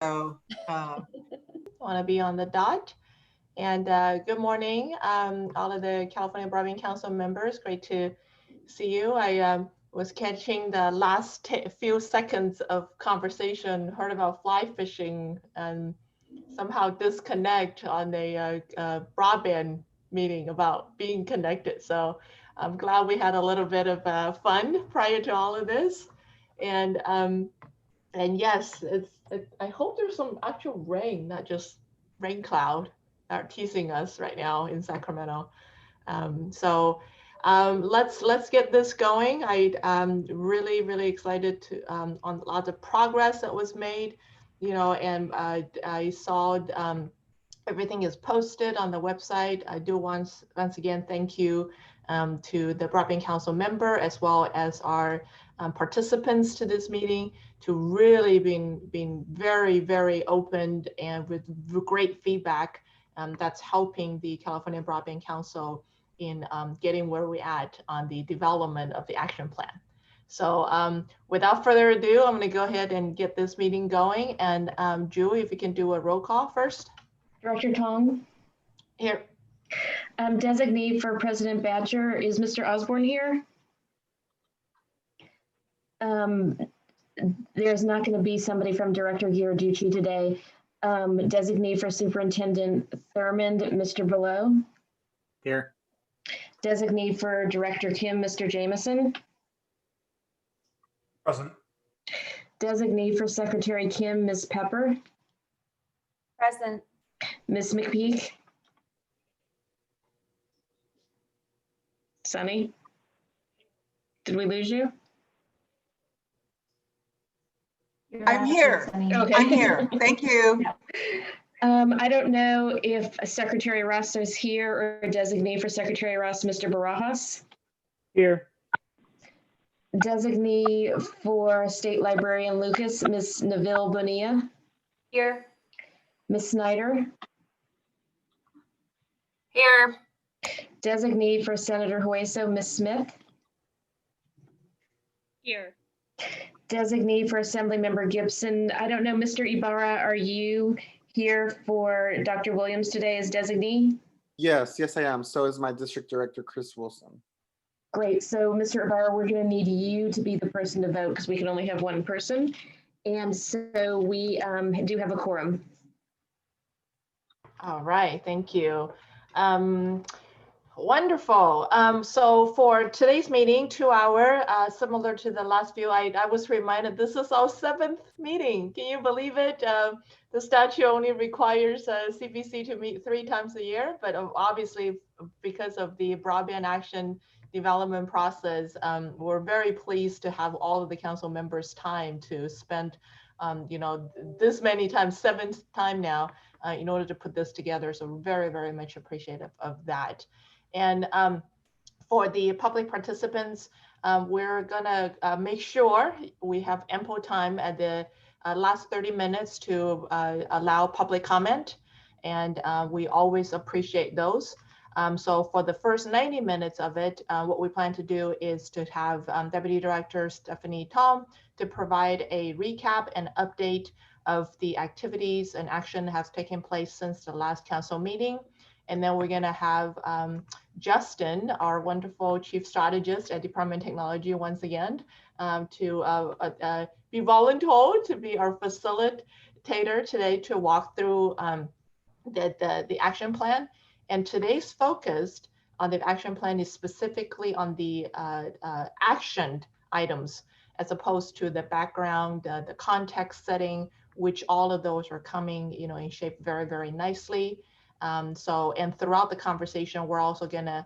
So want to be on the dot. And good morning, all of the California Broadband Council members. Great to see you. I was catching the last few seconds of conversation, heard about fly fishing, and somehow disconnect on a broadband meeting about being connected. So I'm glad we had a little bit of fun prior to all of this. And yes, I hope there's some actual rain, not just rain cloud are teasing us right now in Sacramento. Let's get this going. I'm really excited to on a lot of progress that was made, and I saw everything is posted on the website. I do once again thank you to the Broadband Council member as well as our participants to this meeting to really being very open and with great feedback that's helping the California Broadband Council in getting where we're at on the development of the action plan. So without further ado, I'm going to go ahead and get this meeting going. And Julie, if you can do a roll call first. Director Tong. Here. Designee for President Badger, is Mr. Osborne here? There's not going to be somebody from Director Giarducci today. Designee for Superintendent Thurmond, Mr. Below. Here. Designee for Director Kim, Mr. Jameson. Present. Designee for Secretary Kim, Ms. Pepper. Present. Ms. McPeak. Sunny, did we lose you? I'm here. Okay. I'm here. Thank you. I don't know if Secretary Ross is here or designee for Secretary Ross, Mr. Barajas. Here. Designee for State Librarian Lucas, Ms. Neville Bonilla. Here. Ms. Snyder. Here. Designee for Senator Hueso, Ms. Smith. Here. Designee for Assemblymember Gibson. I don't know, Mr. Ibarra, are you here for Dr. Williams today as designee? Yes, I am. So is my district director, Chris Wilson. Great. So, Mr. Ibarra, we're going to need you to be the person to vote because we can only have one person. And so we do have a quorum. All right, thank you. Wonderful. So for today's meeting, 2 hour, similar to the last few, I was reminded this is our 7th meeting. Can you believe it? The statute only requires CBC to meet 3 times a year, but obviously because of the broadband action development process, we're very pleased to have all of the council members' time to spend, this many times, 7th time now, in order to put this together. So very much appreciative of that. And for the public participants, we're gonna make sure we have ample time at the last 30 minutes to allow public comment. And we always appreciate those. So for the first 90 minutes of it, what we plan to do is to have Deputy Director Stephanie Tong to provide a recap and update of the activities and action that has taken place since the last council meeting. And then we're going to have Justin, our wonderful chief strategist at Department of Technology, once again, to be voluntold to be our facilitator today to walk through the action plan. And today's focus on the action plan is specifically on the action items, as opposed to the background, the context setting, which all of those are coming, in shape very nicely. And throughout the conversation, we're also going to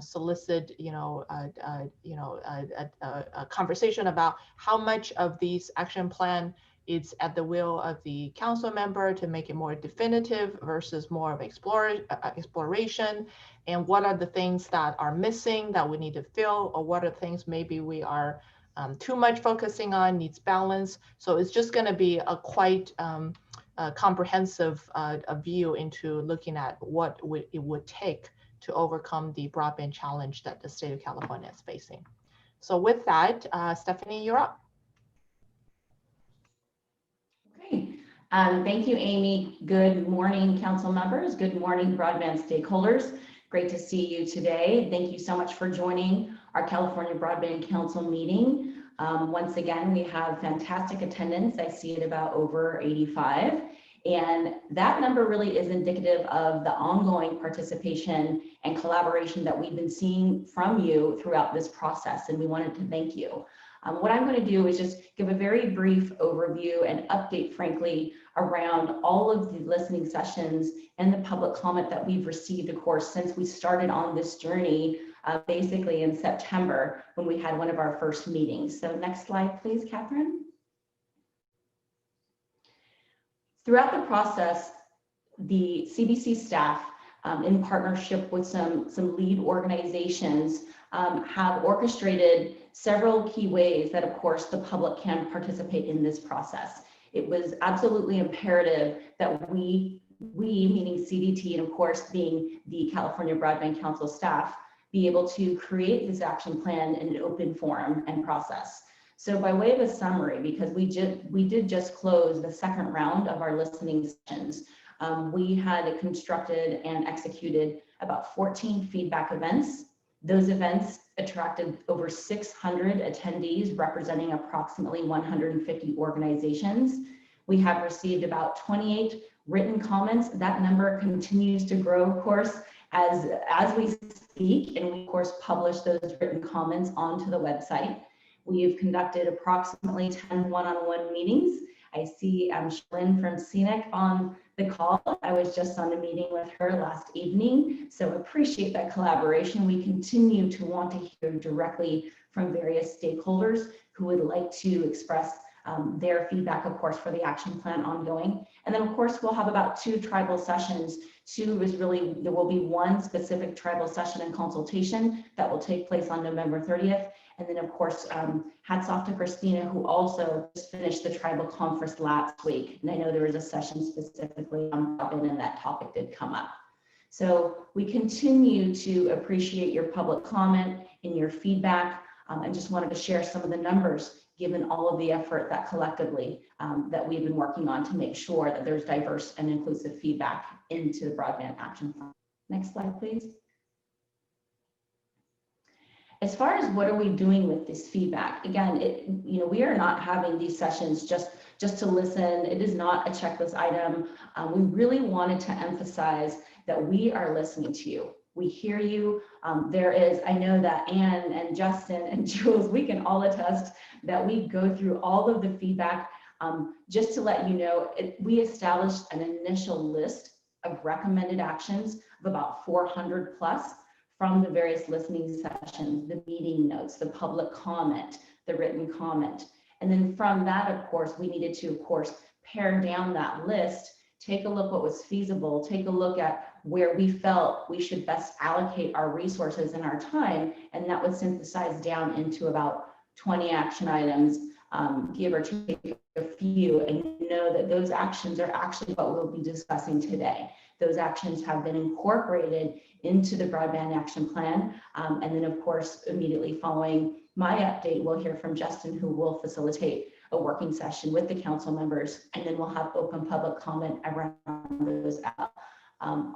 solicit, a conversation about how much of these action plan is at the will of the council member to make it more definitive versus more of exploration, and what are the things that are missing that we need to fill, or what are things maybe we are too much focusing on, needs balance. So it's just going to be a quite comprehensive view into looking at what it would take to overcome the broadband challenge that the state of California is facing. So with that, Stephanie, you're up. Okay. Thank you, Amy. Good morning, council members. Good morning, broadband stakeholders. Great to see you today. Thank you so much for joining our California Broadband Council meeting. Once again, we have fantastic attendance. I see it about over 85. And that number really is indicative of the ongoing participation and collaboration that we've been seeing from you throughout this process. And we wanted to thank you. What I'm going to do is just give a very brief overview and update, frankly, around all of the listening sessions and the public comment that we've received, of course, since we started on this journey, basically in September, when we had one of our first meetings. So next slide, please, Catherine. Throughout the process, the CBC staff, in partnership with some lead organizations, have orchestrated several key ways that, of course, the public can participate in this process. It was absolutely imperative that we meaning CBT, and of course being the California Broadband Council staff, be able to create this action plan in an open forum and process. So by way of a summary, because we did just close the second round of our listening sessions, we had constructed and executed about 14 feedback events. Those events attracted over 600 attendees representing approximately 150 organizations. We have received about 28 written comments. That number continues to grow, of course, as we speak, and we, of course, publish those written comments onto the website. We have conducted approximately 10 one-on-one meetings. I see Shalyn from CNEC on the call. I was just on a meeting with her last evening, so appreciate that collaboration. We continue to want to hear directly from various stakeholders who would like to express their feedback, of course, for the action plan ongoing. And then, of course, we'll have about 2 tribal sessions. 2 is really, there will be 1 specific tribal session and consultation that will take place on November 30th. And then, of course, hats off to Christina, who also just finished the tribal conference last week. And I know there was a session specifically on broadband, and that topic did come up. So we continue to appreciate your public comment and your feedback, and just wanted to share some of the numbers given all of the effort that collectively that we've been working on to make sure that there's diverse and inclusive feedback into the Broadband Action Plan. Next slide, please. As far as what are we doing with this feedback, again, we are not having these sessions just to listen. It is not a checklist item. We really wanted to emphasize that we are listening to you. We hear you. I know that Anne and Justin and Jules, we can all attest that we go through all of the feedback. Just to let you know, we established an initial list of recommended actions of about 400 plus from the various listening sessions, the meeting notes, the public comment, the written comment. And then from that, of course, we needed to, of course, pare down that list, take a look what was feasible, take a look at where we felt we should best allocate our resources and our time. And that would synthesize down into about 20 action items, give or take a few, and know that those actions are actually what we'll be discussing today. Those actions have been incorporated into the Broadband Action Plan. And then, of course, immediately following my update, we'll hear from Justin, who will facilitate a working session with the council members, and then we'll have open public comment around those out.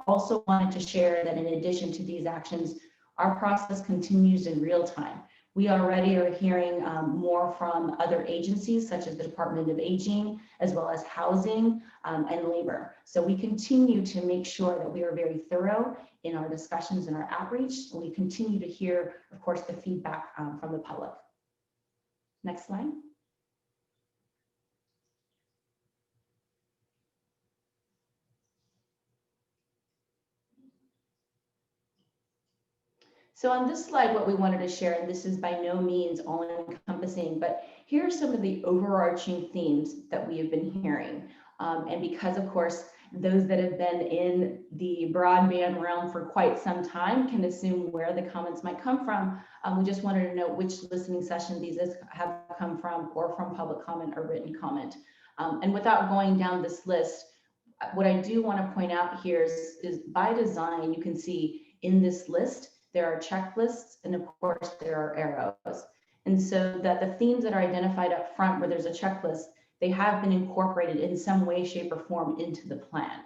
Also wanted to share that in addition to these actions, our process continues in real time. We already are hearing more from other agencies such as the Department of Aging, as well as Housing and Labor. So we continue to make sure that we are very thorough in our discussions and our outreach. And we continue to hear, of course, the feedback from the public. Next slide. So on this slide, what we wanted to share, and this is by no means all encompassing, but here are some of the overarching themes that we have been hearing. And because, of course, those that have been in the broadband realm for quite some time can assume where the comments might come from. We just wanted to know which listening session these have come from, or from public comment or written comment. And without going down this list, what I do want to point out here is by design, you can see in this list, there are checklists, and of course there are arrows. And so that the themes that are identified up front where there's a checklist they have been incorporated in some way, shape, or form into the plan.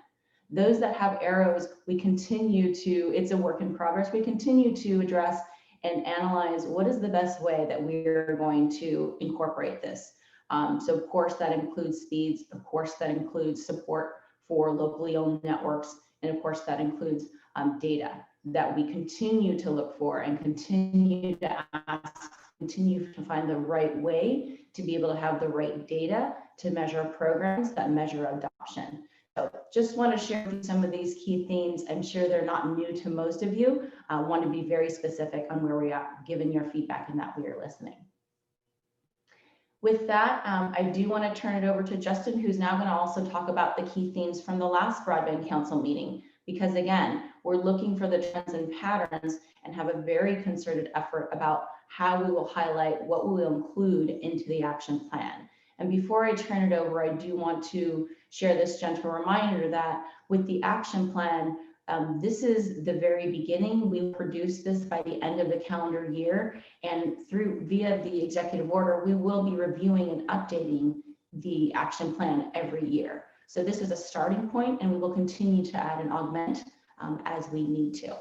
Those that have arrows, we continue to, it's a work in progress, we continue to address and analyze what is the best way that we're going to incorporate this. So of course that includes speeds, of course that includes support for locally owned networks, and of course that includes data that we continue to look for and continue to ask, continue to find the right way to be able to have the right data to measure programs that measure adoption. So just want to share some of these key themes. I'm sure they're not new to most of you. I want to be very specific on where we are, given your feedback and that we are listening. With that, I do want to turn it over to Justin, who's now going to also talk about the key themes from the last Broadband Council meeting. Because again, we're looking for the trends and patterns and have a very concerted effort about how we will highlight what we will include into the action plan. And before I turn it over, I do want to share this gentle reminder that with the action plan, this is the very beginning. We produce this by the end of the calendar year, and via the executive order, we will be reviewing and updating the action plan every year. So this is a starting point, and we will continue to add and augment as we need to.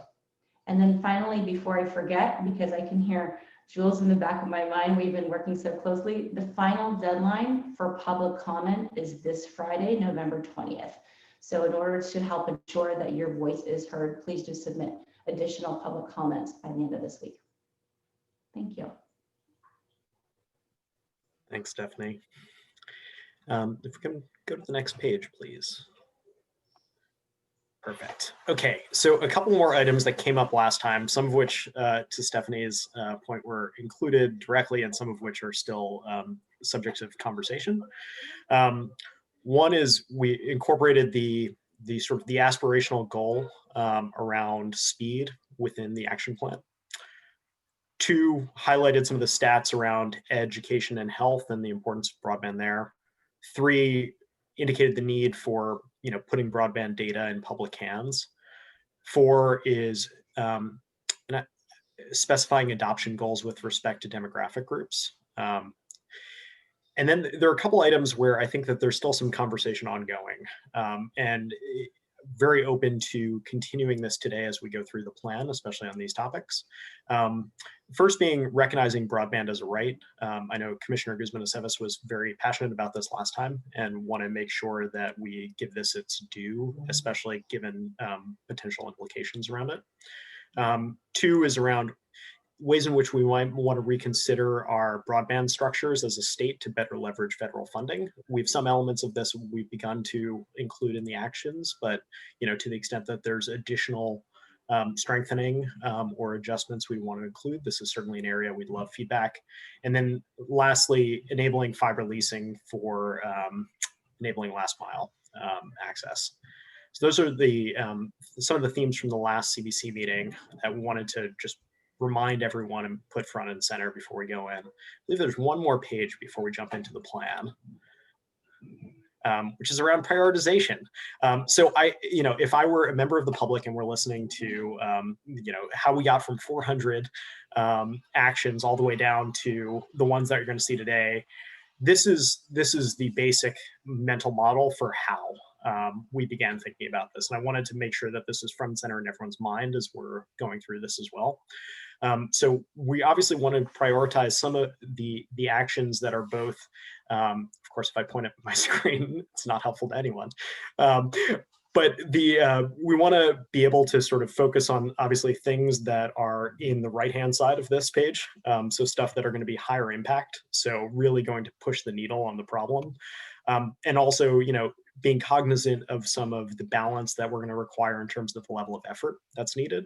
And then finally, before I forget, because I can hear Jules in the back of my mind, we've been working so closely, the final deadline for public comment is this Friday, November 20th. So in order to help ensure that your voice is heard, please do submit additional public comments by the end of this week. Thank you. Thanks, Stephanie. If we can go to the next page, please. Perfect. Okay, so a couple more items that came up last time, some of which, to Stephanie's point, were included directly, and some of which are still subjects of conversation. One is we incorporated the sort of the aspirational goal around speed within the action plan. Two, highlighted some of the stats around education and health and the importance of broadband there. Three, indicated the need for putting broadband data in public hands. Four is specifying adoption goals with respect to demographic groups. And then there are a couple items where I think that there's still some conversation ongoing, and very open to continuing this today as we go through the plan, especially on these topics. First being recognizing broadband as a right. I know Commissioner Guzman-Aceves was very passionate about this last time and want to make sure that we give this its due, especially given potential implications around it. Two is around ways in which we might want to reconsider our broadband structures as a state to better leverage federal funding. We've some elements of this we've begun to include in the actions, but to the extent that there's additional strengthening or adjustments we want to include, this is certainly an area we'd love feedback. And then lastly, enabling fiber leasing for enabling last mile access. So those are the some of the themes from the last CBC meeting that we wanted to just remind everyone and put front and center before we go in. I believe there's one more page before we jump into the plan, which is around prioritization. So if I were a member of the public and we're listening to, how we got from 400 actions all the way down to the ones that you're going to see today, this is the basic mental model for how we began thinking about this. And I wanted to make sure that this is front and center in everyone's mind as we're going through this as well. So we obviously want to prioritize some of the actions that are both, of course, if I point at my screen, it's not helpful to anyone. But we want to be able to sort of focus on obviously things that are in the right-hand side of this page. So stuff that are going to be higher impact. So really going to push the needle on the problem. And also, being cognizant of some of the balance that we're going to require in terms of the level of effort that's needed.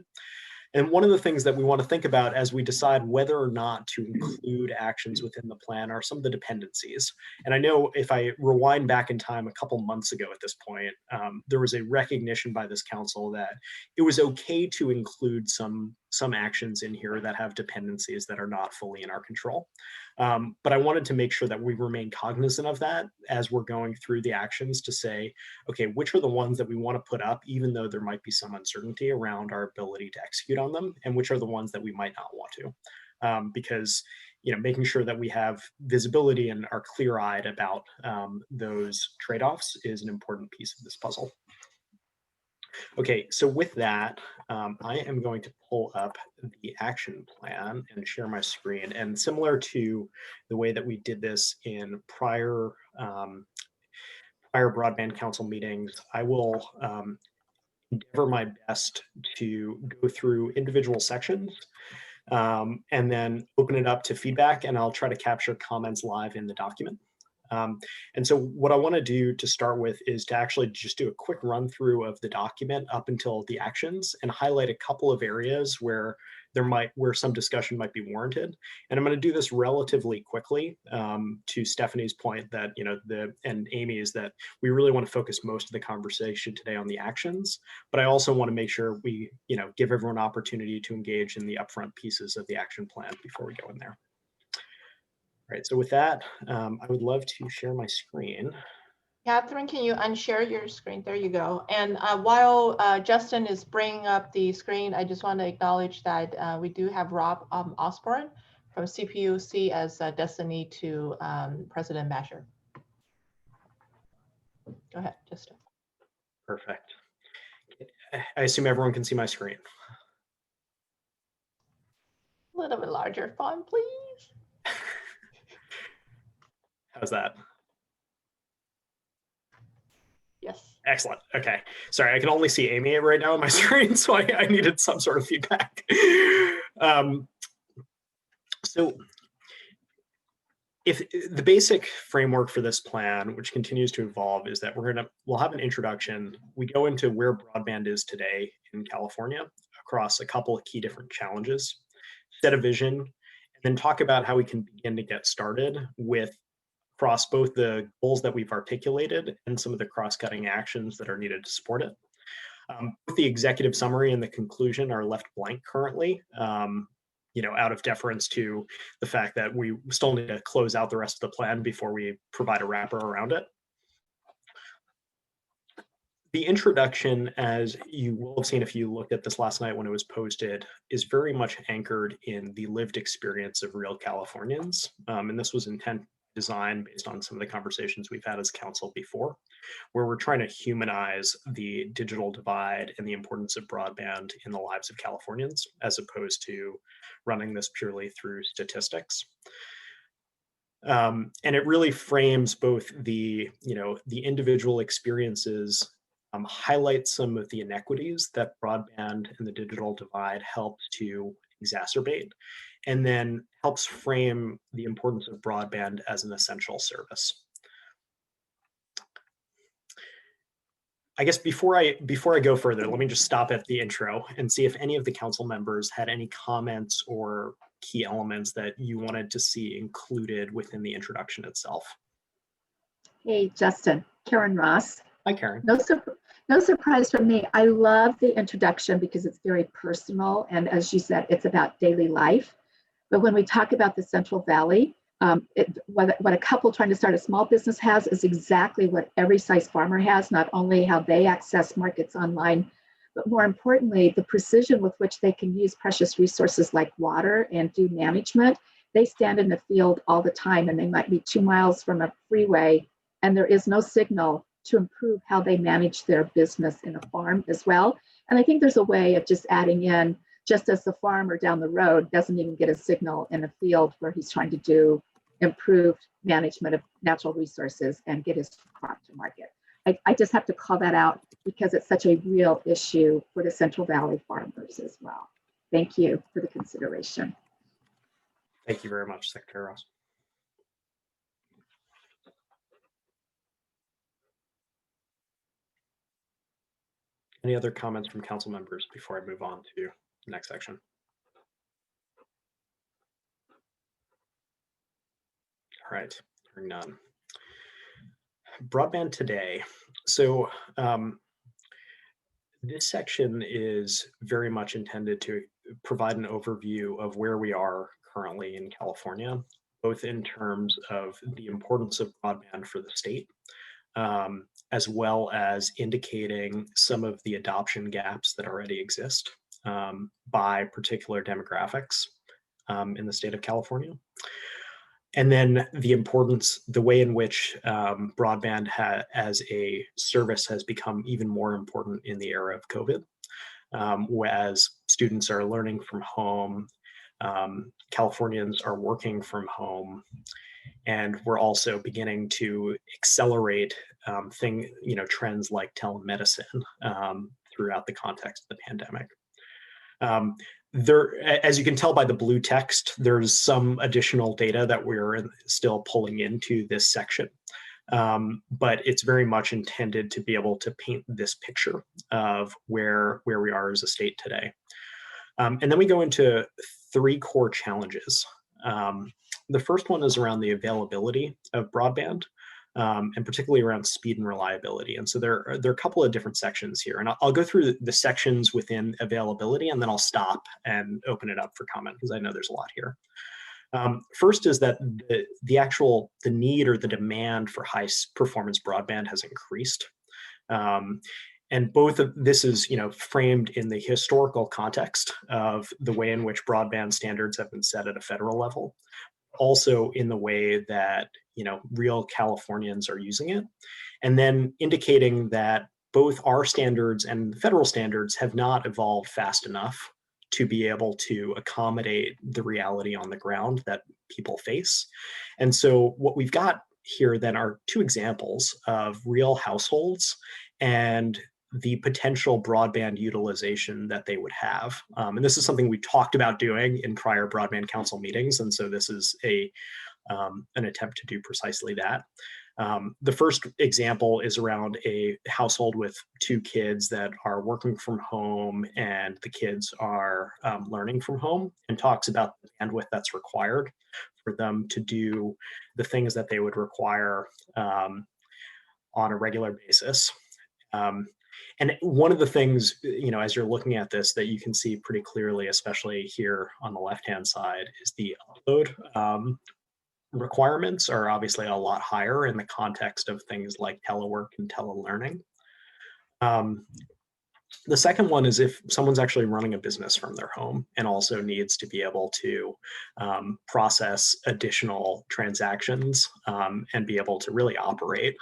And one of the things that we want to think about as we decide whether or not to include actions within the plan are some of the dependencies. And I know if I rewind back in time a couple months ago at this point, there was a recognition by this council that it was okay to include some actions in here that have dependencies that are not fully in our control. But I wanted to make sure that we remain cognizant of that as we're going through the actions to say, okay, which are the ones that we want to put up, even though there might be some uncertainty around our ability to execute on them, and which are the ones that we might not want to. Because making sure that we have visibility and are clear-eyed about those trade-offs is an important piece of this puzzle. Okay, so with that, I am going to pull up the action plan and share my screen. And similar to the way that we did this in prior Broadband Council meetings, I will endeavor my best to go through individual sections and then open it up to feedback, and I'll try to capture comments live in the document. And so what I want to do to start with is to actually just do a quick run through of the document up until the actions and highlight a couple of areas where some discussion might be warranted. And I'm going to do this relatively quickly to Stephanie's point that, and Amy's, that we really want to focus most of the conversation today on the actions, but I also want to make sure we, give everyone an opportunity to engage in the upfront pieces of the action plan before we go in there. All right, so with that, I would love to share my screen. Catherine, can you unshare your screen? There you go. And while Justin is bringing up the screen, I just want to acknowledge that we do have Rob Osborne from CPUC as designee to President Masher. Go ahead, Justin. Perfect. I assume everyone can see my screen. A little bit larger font, please. How's that? Yes. Excellent. Okay. Sorry, I can only see Amy right now on my screen, so I needed some sort of feedback. So if the basic framework for this plan, which continues to evolve, is that we'll have an introduction. We go into where broadband is today in California across a couple of key different challenges, set a vision, and then talk about how we can begin to get started with across both the goals that we've articulated and some of the cross-cutting actions that are needed to support it. Both the executive summary and the conclusion are left blank currently, out of deference to the fact that we still need to close out the rest of the plan before we provide a wrapper around it. The introduction, as you will have seen if you looked at this last night when it was posted, is very much anchored in the lived experience of real Californians. And this was designed based on some of the conversations we've had as council before, where we're trying to humanize the digital divide and the importance of broadband in the lives of Californians, as opposed to running this purely through statistics. And it really frames both the individual experiences, highlights some of the inequities that broadband and the digital divide helps to exacerbate, and then helps frame the importance of broadband as an essential service. I guess before I go further, let me just stop at the intro and see if any of the council members had any comments or key elements that you wanted to see included within the introduction itself. Hey, Justin, Karen Ross. Hi, Karen. No surprise from me. I love the introduction because it's very personal. And as you said, it's about daily life. But when we talk about the Central Valley, what a couple trying to start a small business has is exactly what every size farmer has, not only how they access markets online, but more importantly, the precision with which they can use precious resources like water and do management. They stand in the field all the time, and they might be 2 miles from a freeway, and there is no signal to improve how they manage their business in a farm as well. And I think there's a way of just adding in, just as the farmer down the road doesn't even get a signal in a field where he's trying to do improved management of natural resources and get his crop to market. I just have to call that out because it's such a real issue for the Central Valley farmers as well. Thank you for the consideration. Thank you very much, Secretary Ross. Any other comments from council members before I move on to the next section? All right, hearing none. Broadband today. So this section is very much intended to provide an overview of where we are currently in California, both in terms of the importance of broadband for the state, as well as indicating some of the adoption gaps that already exist by particular demographics, in the state of California. And then the way in which broadband as a service has become even more important in the era of COVID, as students are learning from home, Californians are working from home, and we're also beginning to accelerate trends like telemedicine throughout the context of the pandemic. As you can tell by the blue text, there's some additional data that we're still pulling into this section, but it's very much intended to be able to paint this picture of where we are as a state today. And then we go into 3 core challenges. The first one is around the availability of broadband, and particularly around speed and reliability. And so there are a couple of different sections here, and I'll go through the sections within availability, and then I'll stop and open it up for comment because I know there's a lot here. First is that the need or the demand for high performance broadband has increased. And both of this is, framed in the historical context of the way in which broadband standards have been set at a federal level, also in the way that, real Californians are using it, and then indicating that both our standards and the federal standards have not evolved fast enough to be able to accommodate the reality on the ground that people face. And so what we've got here then are 2 examples of real households and the potential broadband utilization that they would have. And this is something we talked about doing in prior Broadband Council meetings. And so this is an attempt to do precisely that. The first example is around a household with 2 kids that are working from home, and the kids are learning from home, and talks about the bandwidth that's required for them to do the things that they would require on a regular basis. And one of the things, as you're looking at this, that you can see pretty clearly, especially here on the left-hand side, is the upload requirements are obviously a lot higher in the context of things like telework and telelearning. The second one is if someone's actually running a business from their home and also needs to be able to process additional transactions and be able to really operate.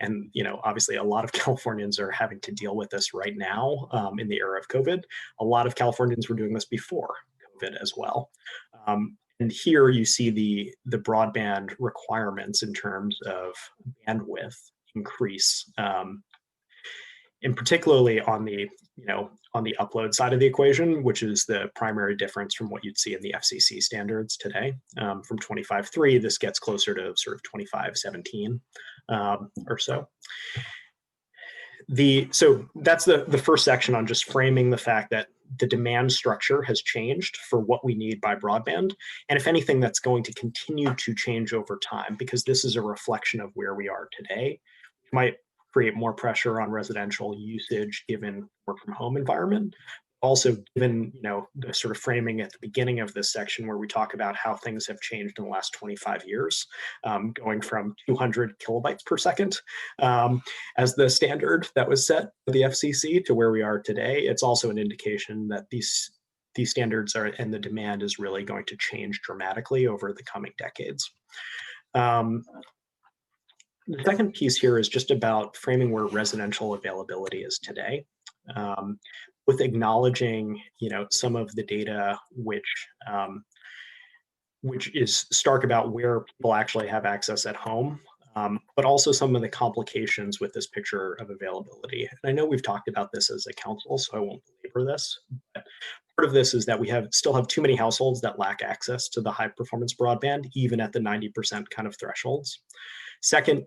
And, obviously a lot of Californians are having to deal with this right now in the era of COVID. A lot of Californians were doing this before COVID as well. And here you see the broadband requirements in terms of bandwidth increase, and particularly on the upload side of the equation, which is the primary difference from what you'd see in the FCC standards today. From 25.3, this gets closer to sort of 25.17 or so. So that's the first section on just framing the fact that the demand structure has changed for what we need by broadband. And if anything, that's going to continue to change over time, because this is a reflection of where we are today. It might create more pressure on residential usage given work from home environment. Also, given the sort of framing at the beginning of this section where we talk about how things have changed in the last 25 years, going from 200 kilobytes per second as the standard that was set for the FCC to where we are today, it's also an indication that these standards and the demand is really going to change dramatically over the coming decades. The second piece here is just about framing where residential availability is today. With acknowledging, some of the data which is stark about where people actually have access at home, but also some of the complications with this picture of availability. And I know we've talked about this as a council, so I won't belabor this. But part of this is that we still have too many households that lack access to the high performance broadband, even at the 90% kind of thresholds. Second,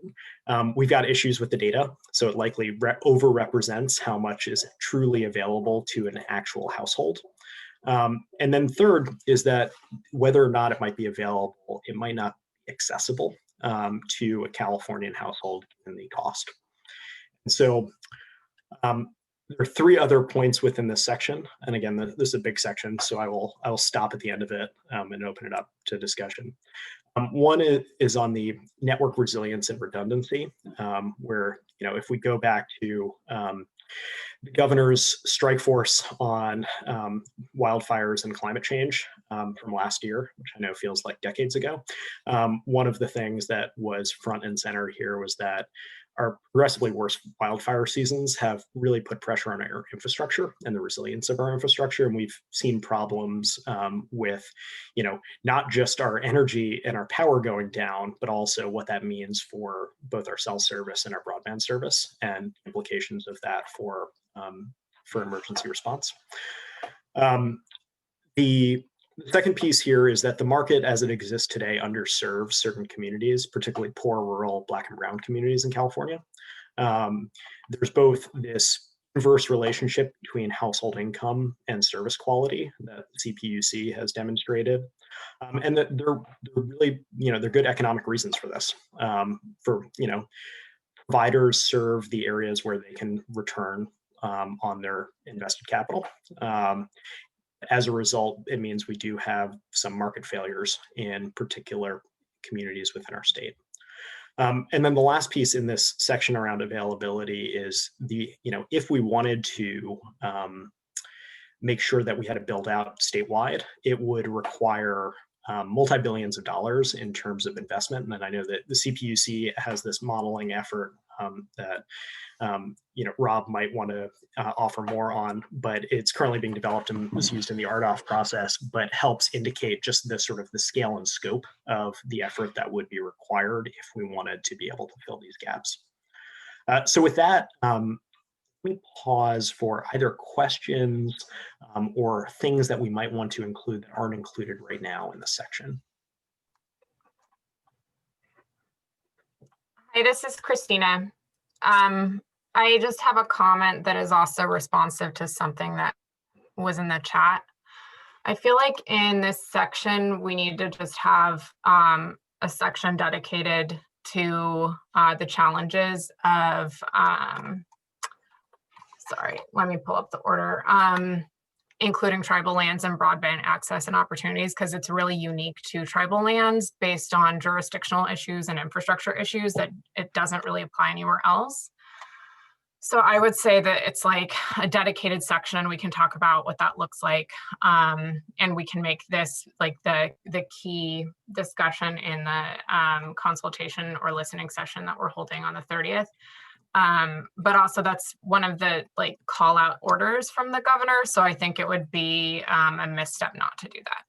we've got issues with the data, so it likely overrepresents how much is truly available to an actual household. And then third is that whether or not it might be available, it might not be accessible to a Californian household given the cost. And so there are 3 other points within this section. And again, this is a big section, so I will stop at the end of it and open it up to discussion. One is on the network resilience and redundancy, where, if we go back to the governor's strike force on wildfires and climate change, from last year, which I know feels like decades ago. One of the things that was front and center here was that our progressively worse wildfire seasons have really put pressure on our infrastructure and the resilience of our infrastructure. And we've seen problems with, not just our energy and our power going down, but also what that means for both our cell service and our broadband service, and implications of that for emergency response. The second piece here is that the market as it exists today underserves certain communities, particularly poor rural Black and brown communities in California. There's both this inverse relationship between household income and service quality that CPUC has demonstrated. And that they're really, they're good economic reasons for this. Providers serve the areas where they can return on their invested capital. As a result, it means we do have some market failures in particular communities within our state. And then the last piece in this section around availability is if we wanted to make sure that we had to build out statewide, it would require multi-billions of dollars in terms of investment. And I know that the CPUC has this modeling effort that Rob might want to offer more on, but it's currently being developed and was used in the RDOF process, but helps indicate just the sort of the scale and scope of the effort that would be required if we wanted to be able to fill these gaps. So with that, let me pause for either questions or things that we might want to include that aren't included right now in this section. Hi, this is Christina. I just have a comment that is also responsive to something that was in the chat. I feel like in this section, we need to just have a section dedicated to the challenges of, sorry, let me pull up the order, including tribal lands and broadband access and opportunities, because it's really unique to tribal lands based on jurisdictional issues and infrastructure issues that it doesn't really apply anywhere else. So I would say that it's like a dedicated section, and we can talk about what that looks like. And we can make this like the key discussion in the consultation or listening session that we're holding on the 30th. But also that's one of the like call out orders from the governor. So I think it would be a misstep not to do that.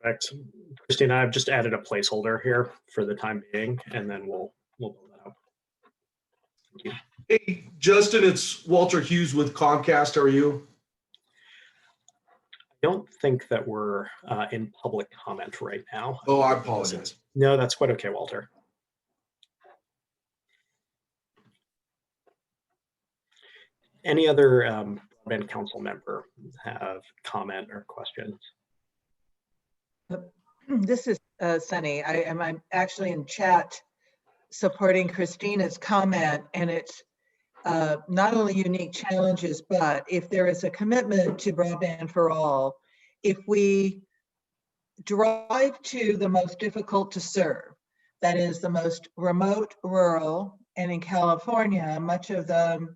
Perfect. Christina, I've just added a placeholder here for the time being, and then we'll build that up. Thank you. Hey, Justin, it's Walter Hughes with Comcast. How are you? I don't think that we're in public comment right now. Oh, I apologize. No, that's quite okay, Walter. Any other broadband council member have comment or questions? This is Sunny. I'm actually in chat supporting Christina's comment, and it's not only unique challenges, but if there is a commitment to broadband for all, if we drive to the most difficult to serve, that is the most remote, rural, and in California, much of the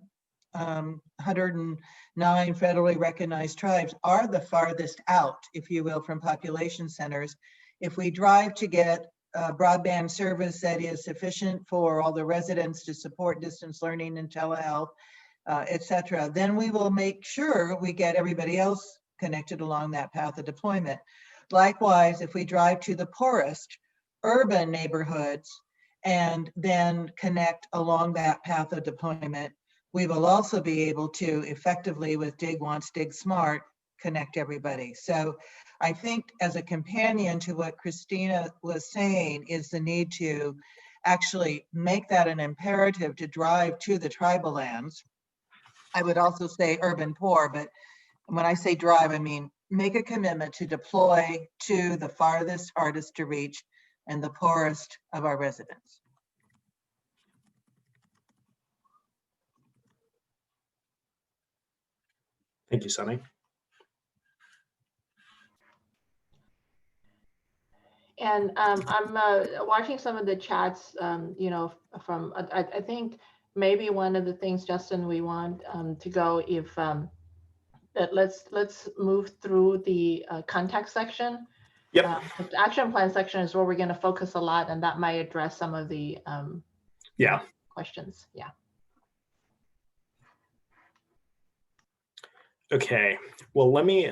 109 federally recognized tribes are the farthest out, if you will, from population centers. If we drive to get broadband service that is sufficient for all the residents to support distance learning and telehealth, et cetera, then we will make sure we get everybody else connected along that path of deployment. Likewise, if we drive to the poorest urban neighborhoods and then connect along that path of deployment, we will also be able to effectively, with Dig Once, Dig Smart, connect everybody. So I think as a companion to what Christina was saying is the need to actually make that an imperative to drive to the tribal lands. I would also say urban poor, but when I say drive, I mean make a commitment to deploy to the farthest, hardest to reach, and the poorest of our residents. Thank you, Sunny. And I'm watching some of the chats, from, I think maybe one of the things, Justin, we want to go if let's move through the context section. Yep. The action plan section is where we're going to focus a lot, and that might address some of the Yeah. questions. Yeah. Okay. Well, let me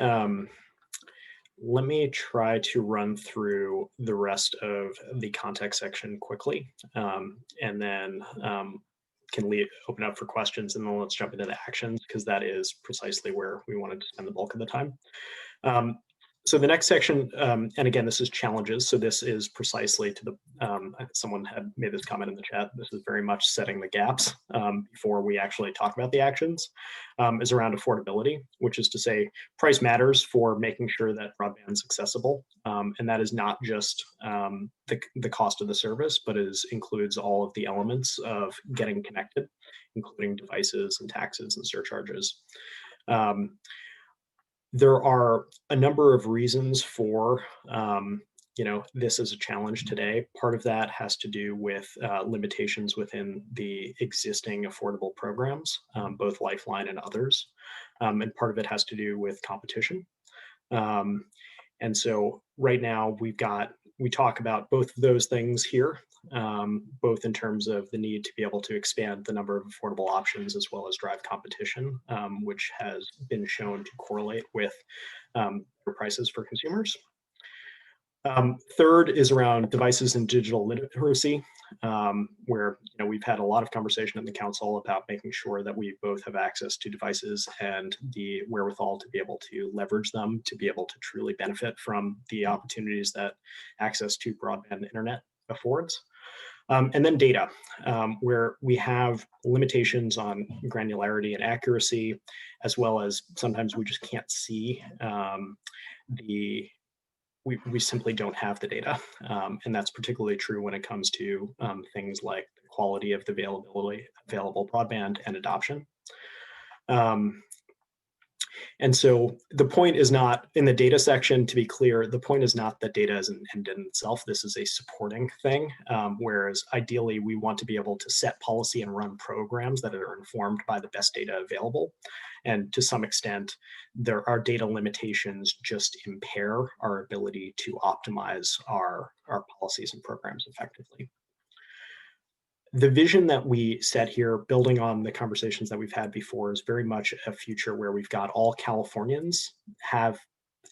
try to run through the rest of the context section quickly, and then can open up for questions, and then let's jump into the actions, because that is precisely where we wanted to spend the bulk of the time. So the next section, and again, this is challenges. So this is precisely to the, someone had made this comment in the chat, this is very much setting the gaps before we actually talk about the actions, is around affordability, which is to say price matters for making sure that broadband is accessible. And that is not just the cost of the service, but includes all of the elements of getting connected, including devices and taxes and surcharges. There are a number of reasons for, this is a challenge today. Part of that has to do with limitations within the existing affordable programs, both Lifeline and others. And part of it has to do with competition. And so right now we talk about both of those things here, both in terms of the need to be able to expand the number of affordable options as well as drive competition, which has been shown to correlate with prices for consumers. Third is around devices and digital literacy, where we've had a lot of conversation in the council about making sure that we both have access to devices and the wherewithal to be able to leverage them, to be able to truly benefit from the opportunities that access to broadband internet affords. And then data, where we have limitations on granularity and accuracy, as well as sometimes we just can't see we simply don't have the data. And that's particularly true when it comes to things like the quality of the available broadband and adoption. And so the point is not, in the data section, to be clear, the point is not that data is an end in itself. This is a supporting thing, whereas ideally we want to be able to set policy and run programs that are informed by the best data available. And to some extent, our data limitations just impair our ability to optimize our policies and programs effectively. The vision that we set here, building on the conversations that we've had before, is very much a future where we've got all Californians have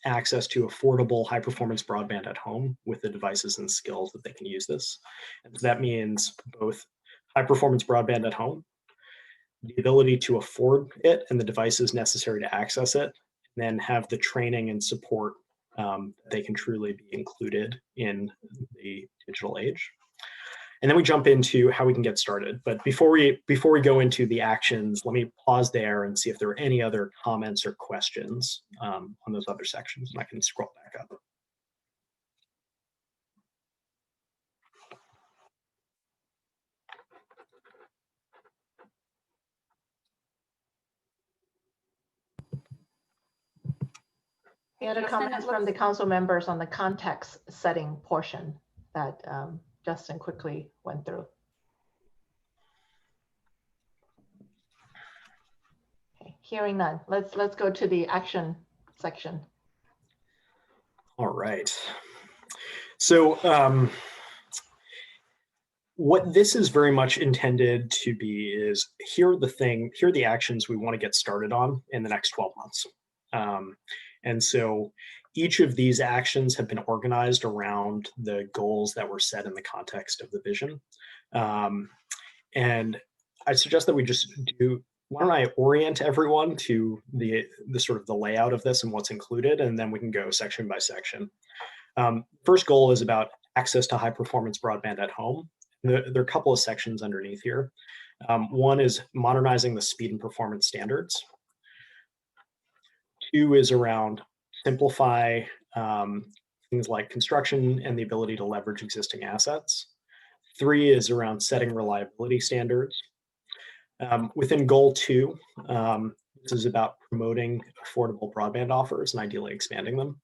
access to affordable high-performance broadband at home with the devices and skills that they can use this. And so that means both high-performance broadband at home, the ability to afford it and the devices necessary to access it, and then have the training and support they can truly be included in the digital age. And then we jump into how we can get started. But before we go into the actions, let me pause there and see if there are any other comments or questions on those other sections, and I can scroll back up. Any other comments from the council members on the context setting portion that Justin quickly went through? Okay, hearing none. Let's go to the action section. All right. So what this is very much intended to be is here are the actions we want to get started on in the next 12 months. And so each of these actions have been organized around the goals that were set in the context of the vision. And I suggest that we just why don't I orient everyone to the sort of the layout of this and what's included, and then we can go section by section. First goal is about access to high performance broadband at home. There are a couple of sections underneath here. One is modernizing the speed and performance standards. 2 is around simplify things like construction and the ability to leverage existing assets. 3 is around setting reliability standards. Within goal 2, this is about promoting affordable broadband offers and ideally expanding them.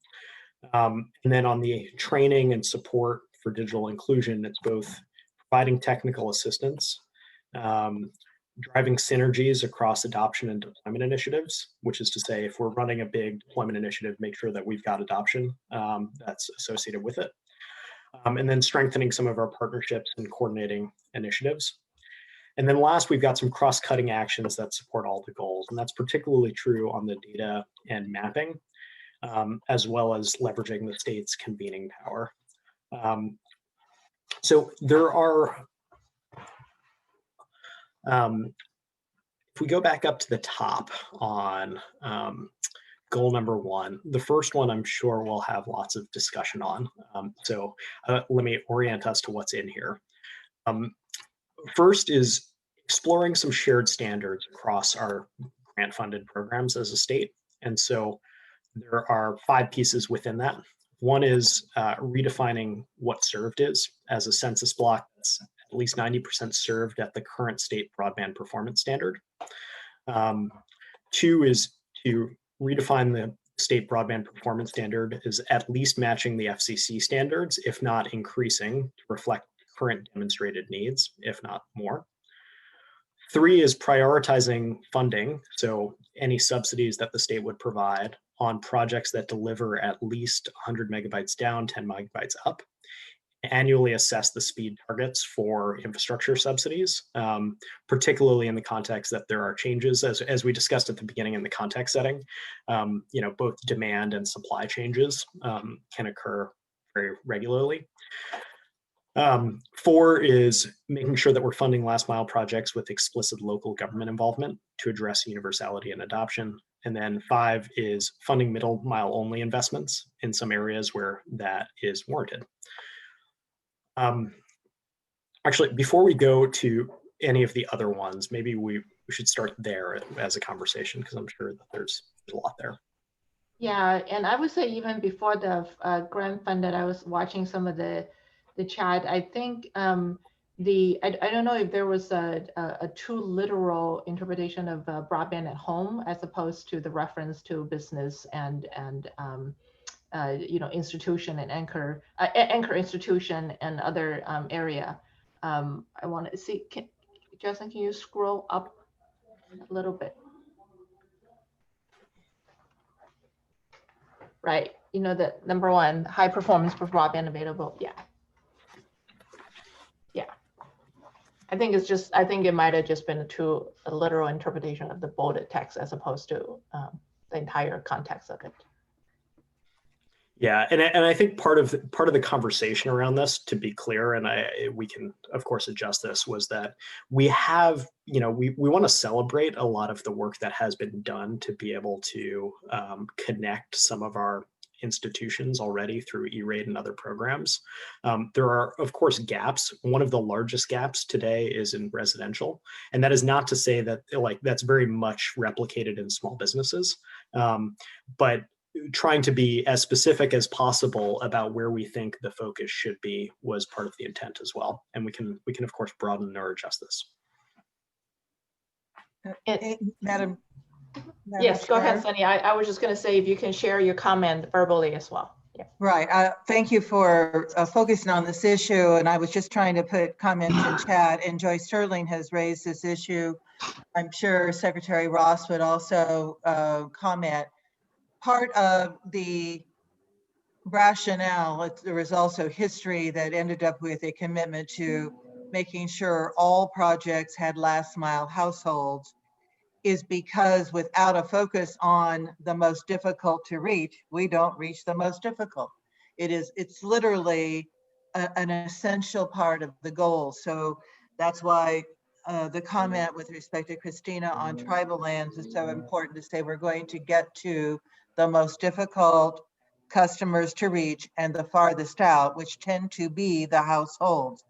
And then on the training and support for digital inclusion, it's both providing technical assistance, driving synergies across adoption and deployment initiatives, which is to say, if we're running a big deployment initiative, make sure that we've got adoption that's associated with it. And then strengthening some of our partnerships and coordinating initiatives. And then last, we've got some cross-cutting actions that support all the goals. And that's particularly true on the data and mapping, as well as leveraging the state's convening power. So there are, if we go back up to the top on goal number 1, the first one I'm sure we'll have lots of discussion on. Let me orient us to what's in here. First is exploring some shared standards across our grant-funded programs as a state. And so there are 5 pieces within that. One is redefining what served is as a census block that's at least 90% served at the current state broadband performance standard. 2 is to redefine the state broadband performance standard as at least matching the FCC standards, if not increasing to reflect current demonstrated needs, if not more. 3 is prioritizing funding, so any subsidies that the state would provide on projects that deliver at least 100 megabytes down, 10 megabytes up. Annually assess the speed targets for infrastructure subsidies, particularly in the context that there are changes, as we discussed at the beginning in the context setting. Both demand and supply changes can occur very regularly. 4 is making sure that we're funding last mile projects with explicit local government involvement to address universality and adoption. And then 5 is funding middle mile only investments in some areas where that is warranted. Actually, before we go to any of the other ones, maybe we should start there as a conversation, because I'm sure that there's a lot there. Yeah, and I would say even before the grant funded, I was watching some of the chat. I think I don't know if there was a too literal interpretation of broadband at home as opposed to the reference to business and institution and anchor institution and other area. I want to see, Justin, can you scroll up a little bit? Right, the number 1, high performance for broadband available. Yeah. I think it might have just been a literal interpretation of the bolded text as opposed to the entire context of it. Yeah, and I think part of the conversation around this, to be clear, and we can of course adjust this, was that we have, we want to celebrate a lot of the work that has been done to be able to connect some of our institutions already through E-rate and other programs. There are, of course, gaps. One of the largest gaps today is in residential. And that is not to say that that's very much replicated in small businesses, but trying to be as specific as possible about where we think the focus should be was part of the intent as well. And we can of course broaden or adjust this. Madam Yes, go ahead, Chair. Sunny. I was just going to say if you can share your comment verbally as well. Yeah. Right. Thank you for focusing on this issue. And I was just trying to put comments in chat, and Joyce Sterling has raised this issue. I'm sure Secretary Ross would also comment. Part of the rationale, there was also history that ended up with a commitment to making sure all projects had last mile households, is because without a focus on the most difficult to reach, we don't reach the most difficult. It's literally an essential part of the goal. So that's why the comment with respect to Christina on tribal lands is so important, to say we're going to get to the most difficult customers to reach and the farthest out, which tend to be the households.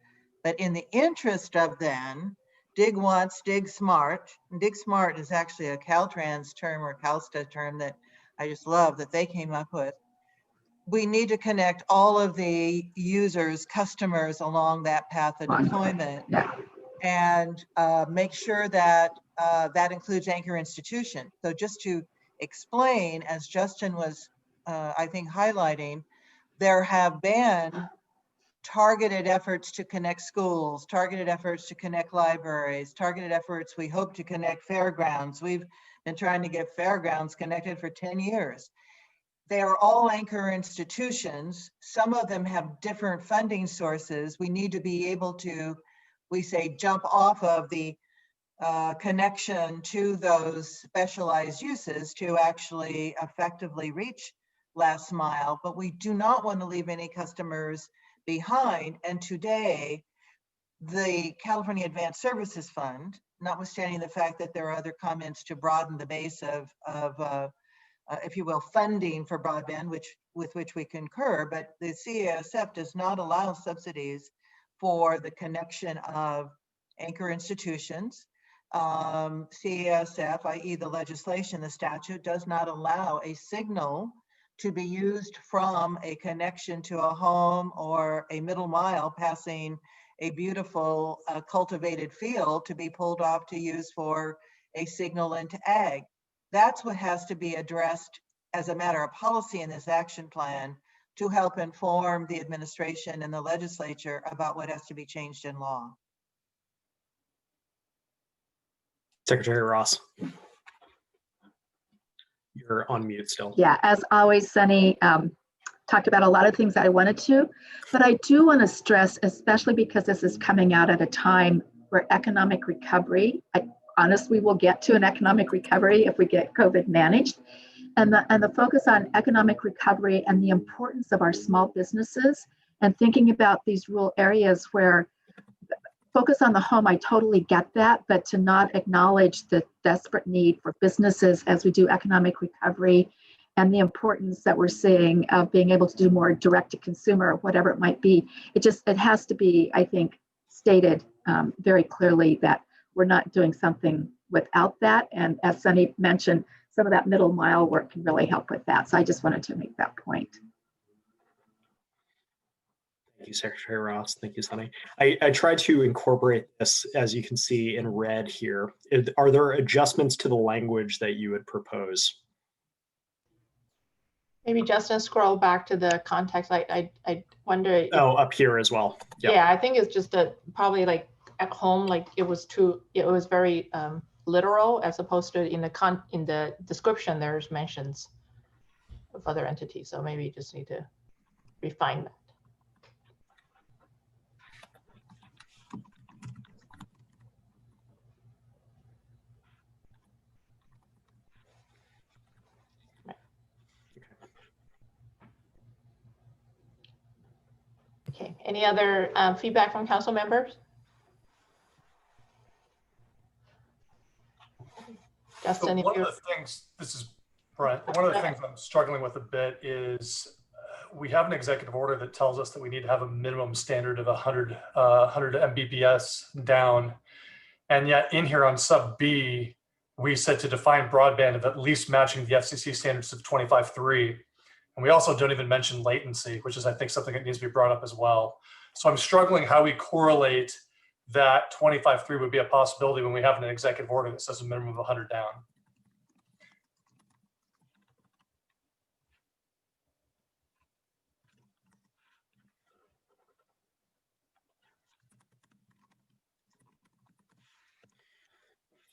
But in the interest of then, dig once, dig smart. And dig smart is actually a Caltrans term or CalSTA term that I just love that they came up with. We need to connect all of the users, customers along that path of deployment, and make sure that that includes anchor institution. So just to explain, as Justin was, I think, highlighting, there have been targeted efforts to connect schools, targeted efforts to connect libraries, targeted efforts we hope to connect fairgrounds. We've been trying to get fairgrounds connected for 10 years. They are all anchor institutions. Some of them have different funding sources. We need to be able to, we say, jump off of the connection to those specialized uses to actually effectively reach last mile, but we do not want to leave any customers behind. And today, the California Advanced Services Fund, notwithstanding the fact that there are other comments to broaden the base of if you will, funding for broadband, with which we concur, but the CASF does not allow subsidies for the connection of anchor institutions. CASF, i.e. the legislation, the statute, does not allow a signal to be used from a connection to a home or a middle mile passing a beautiful cultivated field to be pulled off to use for a signal into ag. That's what has to be addressed as a matter of policy in this action plan to help inform the administration and the legislature about what has to be changed in law. Secretary Ross. You're on mute still. Yeah, as always, Sunny talked about a lot of things I wanted to, but I do want to stress, especially because this is coming out at a time where economic recovery, honestly, we'll get to an economic recovery if we get COVID managed. And the focus on economic recovery and the importance of our small businesses and thinking about these rural areas where focus on the home, I totally get that, but to not acknowledge the desperate need for businesses as we do economic recovery and the importance that we're seeing of being able to do more direct to consumer, whatever it might be. It has to be, I think, stated very clearly that we're not doing something without that. And as Sunny mentioned, some of that middle mile work can really help with that. So I just wanted to make that point. Thank you, Secretary Ross. Thank you, Sunny. I tried to incorporate this, as you can see in red here. Are there adjustments to the language that you would propose? Maybe Justin, scroll back to the context. I wonder. If, up here as well. Yep. Yeah, I think it's just probably like at home, like it was very literal, as opposed to in the description there's mentions of other entities. So maybe you just need to refine that. Okay, any other feedback from council members? Justin, one of the things, this is Brent, one of the things I'm struggling with a bit is we have an executive order that tells us that we need to have a minimum standard of 100 Mbps down. And yet in here on sub B, we said to define broadband of at least matching the FCC standards of 25.3. And we also don't even mention latency, which is, I think, something that needs to be brought up as well. So I'm struggling how we correlate that 25.3 would be a possibility when we have an executive order that says a minimum of 100 down.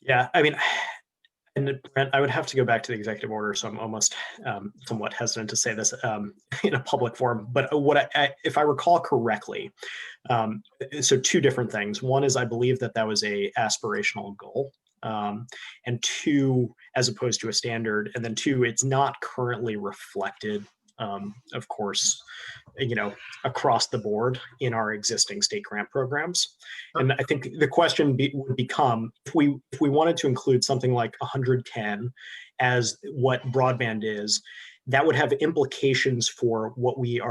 Yeah, I mean, and Brent, I would have to go back to the executive order, so I'm almost somewhat hesitant to say this in a public forum. But what if I recall correctly, so two different things. One is I believe that was a aspirational goal, and two, as opposed to a standard, and then two, it's not currently reflected, of course, across the board in our existing state grant programs. And I think the question would become, if we wanted to include something like 110 as what broadband is, that would have implications for what we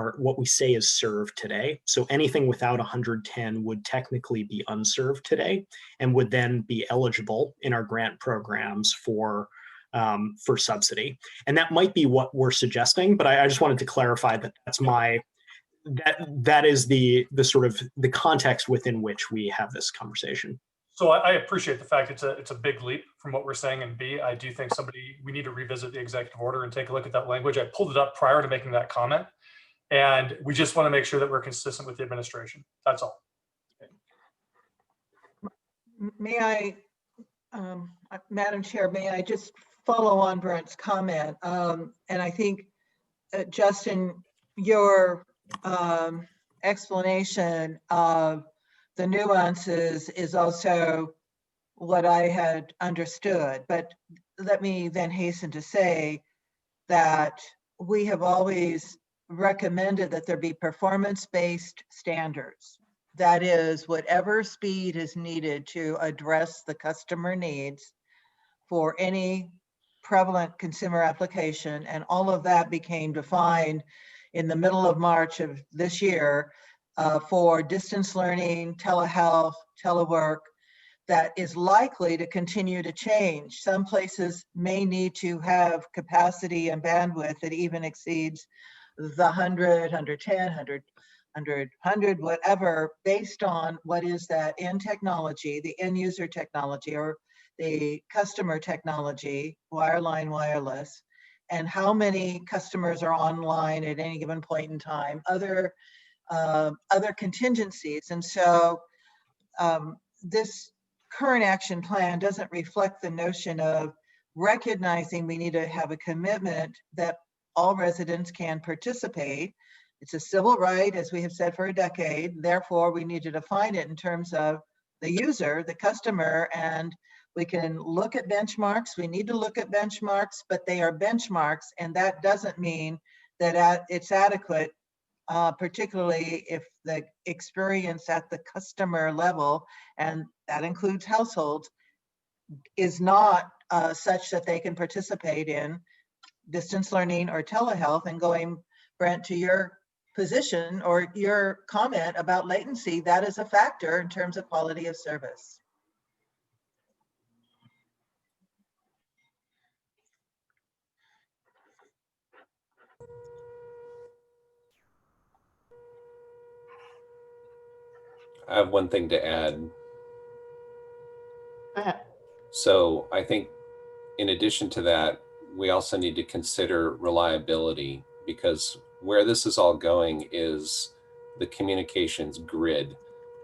say is served today. So anything without 110 would technically be unserved today and would then be eligible in our grant programs for subsidy. And that might be what we're suggesting, but I just wanted to clarify that that is the sort of the context within which we have this conversation. So I appreciate the fact it's a big leap from what we're saying in B. I do think we need to revisit the executive order and take a look at that language. I pulled it up prior to making that comment, And we just want to make sure that we're consistent with the administration. That's all. May I, Madam Chair, may I just follow on Brent's comment? And I think, Justin, your explanation of the nuances is also what I had understood. But let me then hasten to say that we have always recommended that there be performance-based standards. That is, whatever speed is needed to address the customer needs for any prevalent consumer application, and all of that became defined in the middle of March of this year for distance learning, telehealth, telework, that is likely to continue to change. Some places may need to have capacity and bandwidth that even exceeds the 100, 110, 100, whatever, based on what is that end technology, the end user technology, or the customer technology, wireline, wireless, and how many customers are online at any given point in time, other contingencies. And so this current action plan doesn't reflect the notion of recognizing we need to have a commitment that all residents can participate. It's a civil right, as we have said for a decade. Therefore, we need to define it in terms of the user, the customer, and we can look at benchmarks. We need to look at benchmarks, but they are benchmarks, and that doesn't mean that it's adequate, particularly if the experience at the customer level, and that includes households, is not such that they can participate in distance learning or telehealth. And going, Brent, to your position or your comment about latency, that is a factor in terms of quality of service. I have one thing to add. Go ahead. So I think in addition to that, we also need to consider reliability, because where this is all going is the communications grid.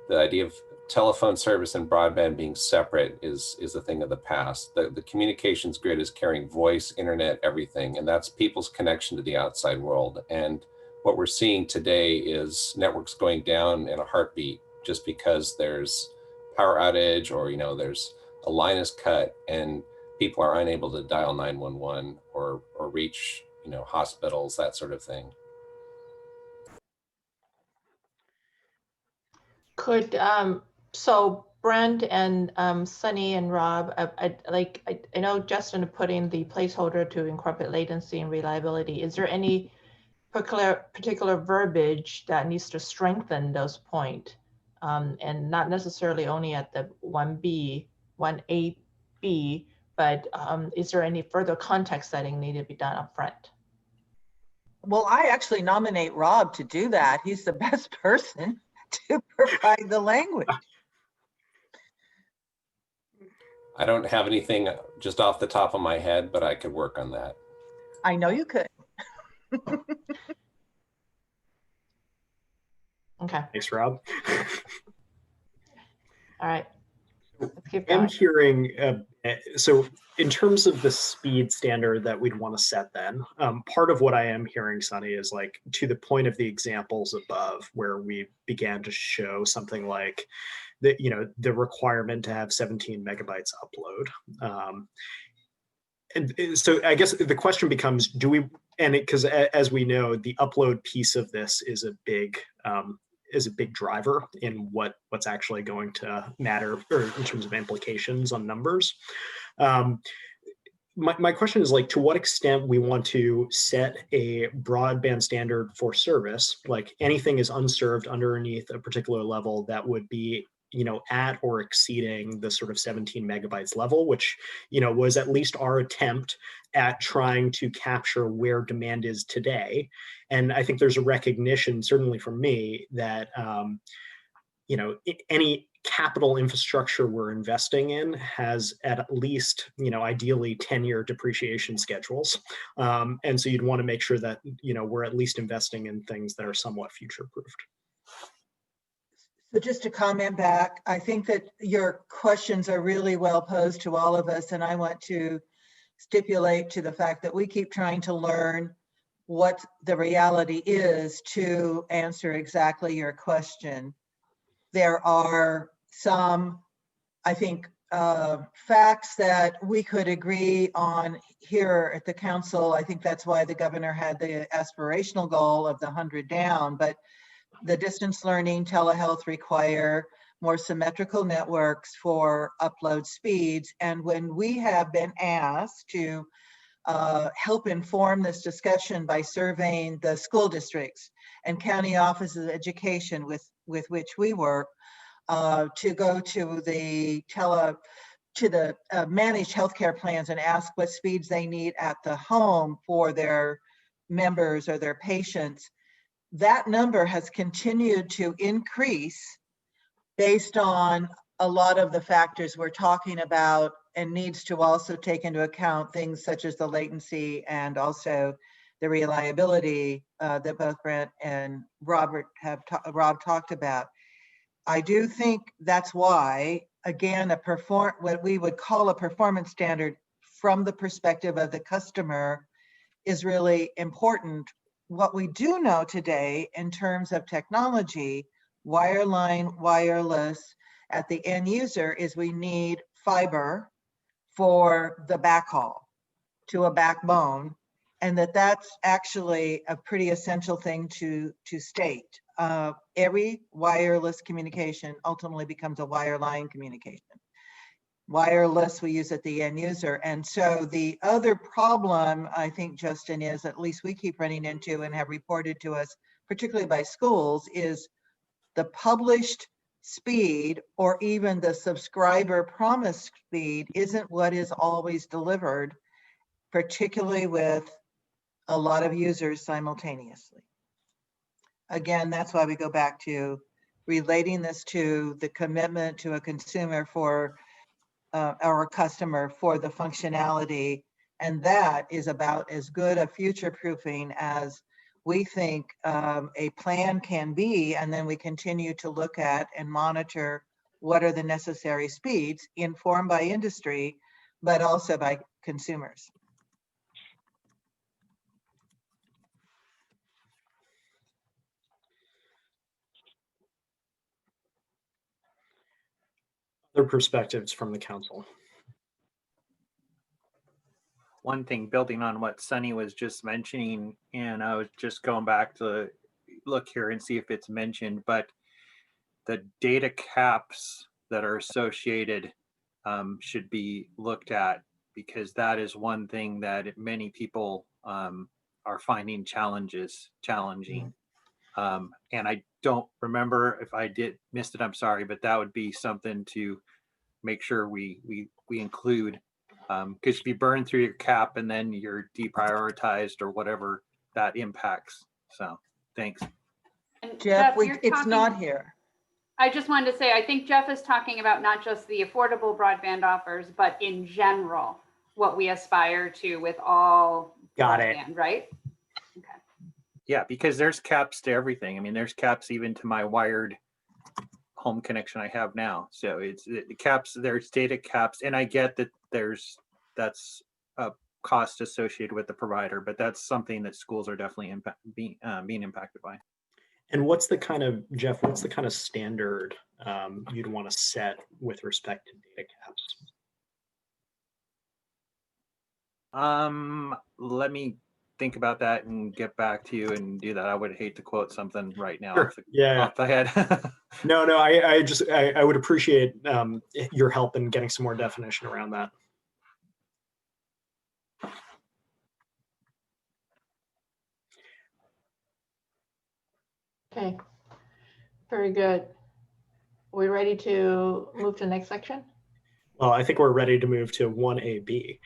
The idea of telephone service and broadband being separate is a thing of the past. The communications grid is carrying voice, internet, everything, and that's people's connection to the outside world. And what we're seeing today is networks going down in a heartbeat just because there's power outage, or there's a line is cut and people are unable to dial 911 or reach hospitals, that sort of thing. Could so Brent and Sunny and Rob, I know Justin put in the placeholder to incorporate latency and reliability. Is there any particular verbiage that needs to strengthen those points, and not necessarily only at the 1B, 1AB, but is there any further context setting needed to be done up front? Well, I actually nominate Rob to do that. He's the best person to provide the language. I don't have anything just off the top of my head, but I could work on that. I know you could. Okay. Thanks, Rob. All right. Let's keep I'm going. hearing, so in terms of the speed standard that we'd want to set then, part of what I am hearing, Sunny, is like to the point of the examples above where we began to show something like the requirement to have 17 megabytes upload. And so I guess the question becomes, do we, and because as we know, the upload piece of this is a big driver in what's actually going to matter, or in terms of implications on numbers. My question is, like, to what extent we want to set a broadband standard for service, like anything is unserved underneath a particular level that would be at or exceeding the sort of 17 megabytes level, which was at least our attempt at trying to capture where demand is today. And I think there's a recognition, certainly from me, that any capital infrastructure we're investing in has at least, ideally 10-year depreciation schedules. And so you'd want to make sure that, we're at least investing in things that are somewhat future-proofed. So just to comment back, I think that your questions are really well posed to all of us, and I want to stipulate to the fact that we keep trying to learn what the reality is to answer exactly your question. There are some, I think, facts that we could agree on here at the council. I think that's why the governor had the aspirational goal of the 100 down, but the distance learning, telehealth require more symmetrical networks for upload speeds. And when we have been asked to help inform this discussion by surveying the school districts and county offices of education with which we work, to go to the managed healthcare plans and ask what speeds they need at the home for their members or their patients. That number has continued to increase based on a lot of the factors we're talking about, and needs to also take into account things such as the latency and also the reliability that both Brent and Rob talked about. I do think that's why, again, what we would call a performance standard from the perspective of the customer is really important. What we do know today in terms of technology, wireline, wireless, at the end user, is we need fiber for the backhaul to a backbone, and that's actually a pretty essential thing to state. Every wireless communication ultimately becomes a wireline communication. Wireless we use at the end user. And so the other problem, I think, Justin, is at least we keep running into and have reported to us, particularly by schools, is the published speed or even the subscriber promised speed isn't what is always delivered, particularly with a lot of users simultaneously. Again, that's why we go back to relating this to the commitment to a consumer for our customer for the functionality, and that is about as good a future proofing as we think a plan can be, and then we continue to look at and monitor what are the necessary speeds informed by industry, but also by consumers. Other perspectives from the council. One thing, building on what Sunny was just mentioning, and I was just going back to look here and see if it's mentioned, but the data caps that are associated should be looked at, because that is one thing that many people are finding challenging. And I don't remember if I missed it, I'm sorry, but that would be something to make sure we include, because if you burn through your cap and then you're deprioritized or whatever, that impacts. So thanks. Jeff, And Jeff, it's not here. I just wanted to say, I think Jeff is talking about not just the affordable broadband offers, but in general, what we aspire to with all broadband, right? Okay. Yeah, because there's caps to everything. I mean, there's caps even to my wired home connection I have now. So it's the caps, there's data caps, and I get that that's a cost associated with the provider, but that's something that schools are definitely being impacted by. And what's the kind of, Jeff, what's the kind of standard you'd want to set with respect to data caps? Let me think about that and get back to you and do that. I would hate to quote something right now. Sure. Off the head. No, I would appreciate your help in getting some more definition around that. Okay, very good. Are we ready to move to the next section? Well, I think we're ready to move to 1AB.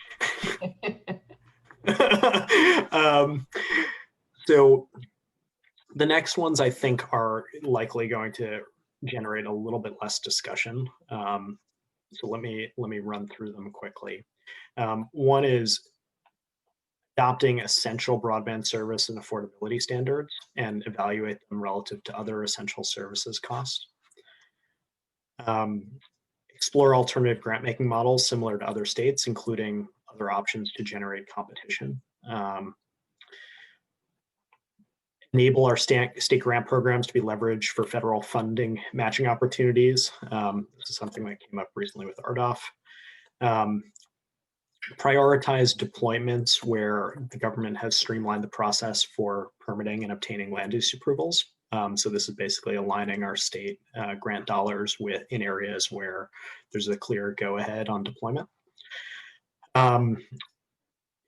So the next ones I think are likely going to generate a little bit less discussion. So let me run through them quickly. One is adopting essential broadband service and affordability standards and evaluate them relative to other essential services costs. Explore alternative grant making models similar to other states, including other options to generate competition. Enable our state grant programs to be leveraged for federal funding matching opportunities. This is something that came up recently with RDOF. Prioritize deployments where the government has streamlined the process for permitting and obtaining land use approvals. So this is basically aligning our state grant dollars in areas where there's a clear go-ahead on deployment.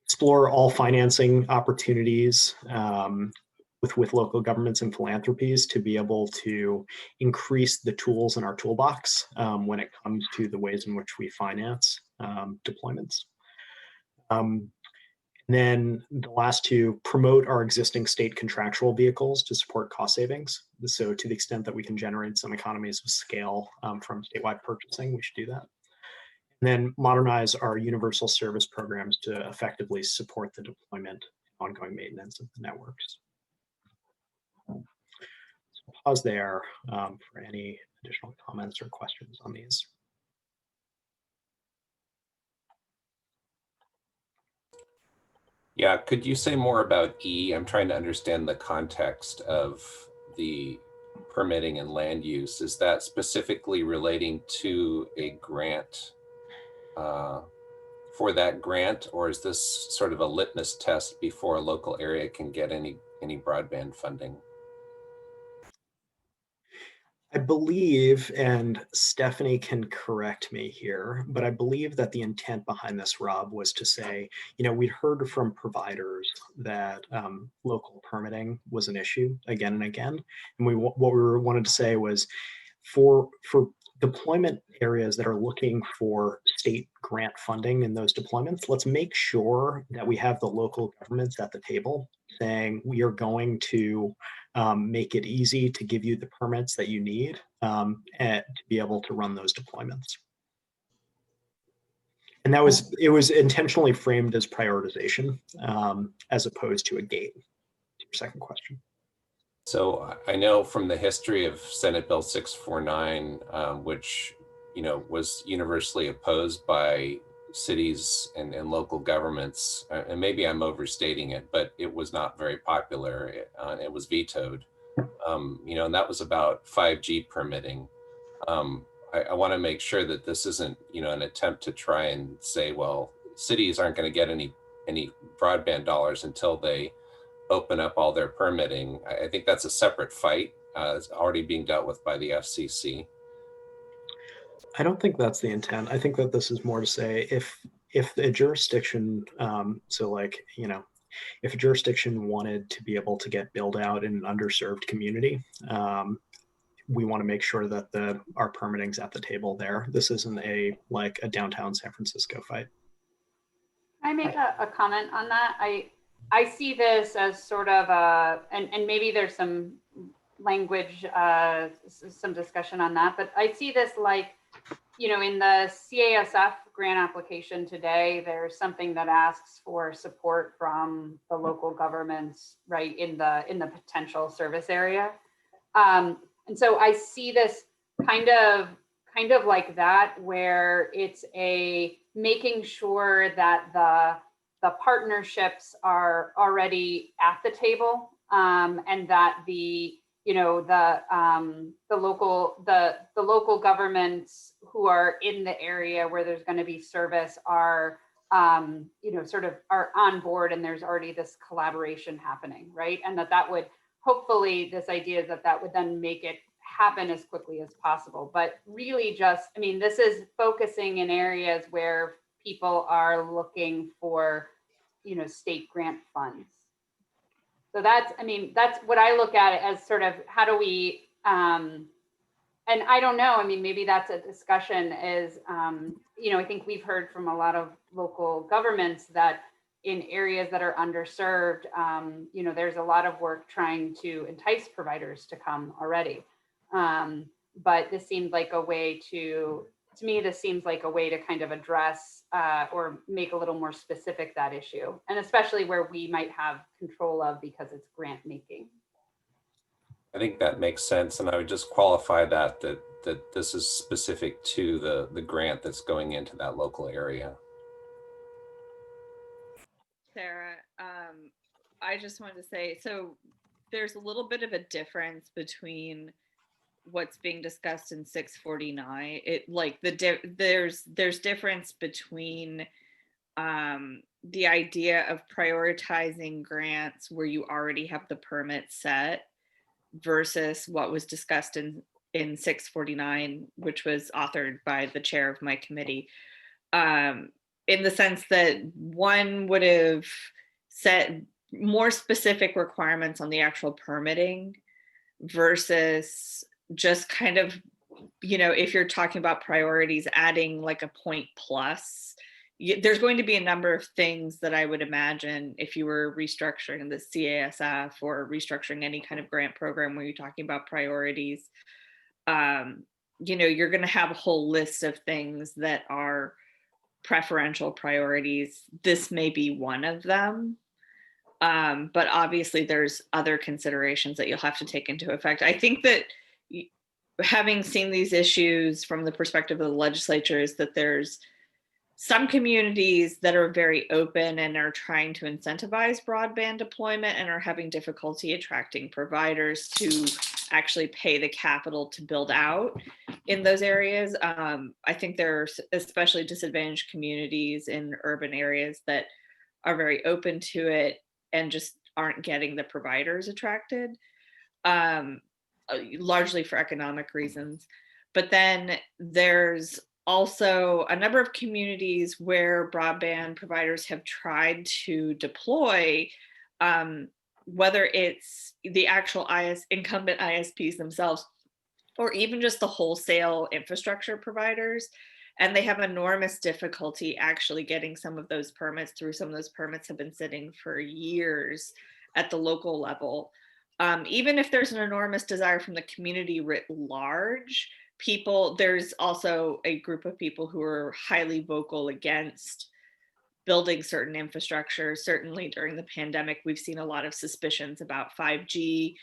Explore all financing opportunities with local governments and philanthropies to be able to increase the tools in our toolbox when it comes to the ways in which we finance deployments. Then the last two, promote our existing state contractual vehicles to support cost savings. So to the extent that we can generate some economies of scale from statewide purchasing, we should do that. And then modernize our universal service programs to effectively support the deployment and ongoing maintenance of the networks. So pause there for any additional comments or questions on these. Yeah, could you say more about E? I'm trying to understand the context of the permitting and land use. Is that specifically relating to a grant for that grant, or is this sort of a litmus test before a local area can get any broadband funding? I believe, and Stephanie can correct me here, but I believe that the intent behind this, Rob, was to say, we'd heard from providers that local permitting was an issue again and again. And what we wanted to say was for deployment areas that are looking for state grant funding in those deployments, let's make sure that we have the local governments at the table saying we are going to make it easy to give you the permits that you need and to be able to run those deployments. And it was intentionally framed as prioritization as opposed to a gate. To your second question. So I know from the history of Senate Bill 649, which was universally opposed by cities and local governments, and maybe I'm overstating it, but it was not very popular. It was vetoed, and that was about 5G permitting. I want to make sure that this isn't, an attempt to try and say, well, cities aren't going to get any broadband dollars until they open up all their permitting. I think that's a separate fight. It's already being dealt with by the FCC. I don't think that's the intent. I think that this is more to say if a jurisdiction, if a jurisdiction wanted to be able to get build out in an underserved community, we want to make sure that our permitting's at the table there. This isn't a downtown San Francisco fight. Can I make a comment on that? I see this as sort of and maybe there's some language, some discussion on that, but I see this like, in the CASF grant application today, there's something that asks for support from the local governments, right, in the potential service area. And so I see this kind of like that, where it's making sure that the partnerships are already at the table, and that the local governments who are in the area where there's going to be service are sort of are on board, and there's already this collaboration happening, right? And that would hopefully, this idea is that would then make it happen as quickly as possible. But really this is focusing in areas where people are looking for state grant funds. So that's what I look at it as, sort of how do we, and I don't know, maybe that's a discussion is, I think we've heard from a lot of local governments that in areas that are underserved, there's a lot of work trying to entice providers to come already. but this seemed like a way to me, this seems like a way to kind of address or make a little more specific that issue, and especially where we might have control of because it's grant making. I think that makes sense, and I would just qualify that this is specific to the grant that's going into that local area. Sarah, I just wanted to say, so there's a little bit of a difference between what's being discussed in 649. It like there's difference between the idea of prioritizing grants where you already have the permit set versus what was discussed in 649, which was authored by the chair of my committee. In the sense that one would have set more specific requirements on the actual permitting versus just kind of, you know, if you're talking about priorities, adding like a point plus. There's going to be a number of things that I would imagine if you were restructuring the CASF or restructuring any kind of grant program where you're talking about priorities. You know, you're going to have a whole list of things that are preferential priorities. This may be one of them. But obviously there's other considerations that you'll have to take into effect. I think that having seen these issues from the perspective of the legislature is that there's some communities that are very open and are trying to incentivize broadband deployment and are having difficulty attracting providers to actually pay the capital to build out in those areas. I think there's especially disadvantaged communities in urban areas that are very open to it and just aren't getting the providers attracted, largely for economic reasons. But then there's also a number of communities where broadband providers have tried to deploy, whether it's the actual incumbent ISPs themselves, or even just the wholesale infrastructure providers. And they have enormous difficulty actually getting some of those permits through. Some of those permits have been sitting for years at the local level. Even if there's an enormous desire from the community writ large, there's also a group of people who are highly vocal against building certain infrastructure. Certainly during the pandemic, we've seen a lot of suspicions about 5G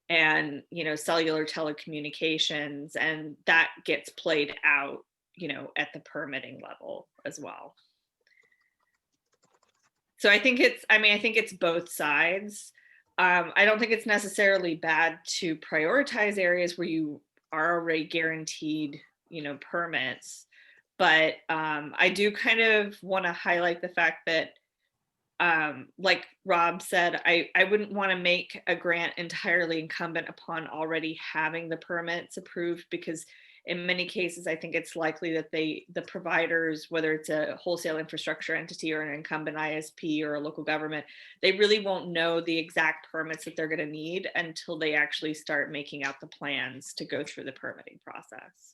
and, you know, cellular telecommunications, and that gets played out, you know, at the permitting level as well. So I think it's both sides. I don't think it's necessarily bad to prioritize areas where you are already guaranteed, you know, permits. But I do kind of want to highlight the fact that, like Rob said, I wouldn't want to make a grant entirely incumbent upon already having the permits approved, because in many cases, I think it's likely that the providers, whether it's a wholesale infrastructure entity or an incumbent ISP or a local government, they really won't know the exact permits that they're going to need until they actually start making out the plans to go through the permitting process.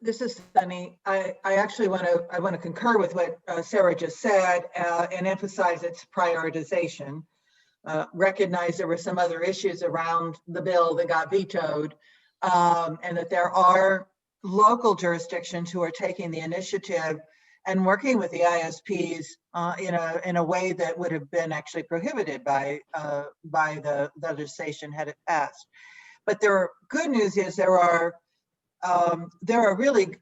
This is Sunny. I actually want to concur with what Sarah just said and emphasize its prioritization. Recognize there were some other issues around the bill that got vetoed, and that there are local jurisdictions who are taking the initiative and working with the ISPs in a way that would have been actually prohibited by the legislation had it passed. But good news is there are really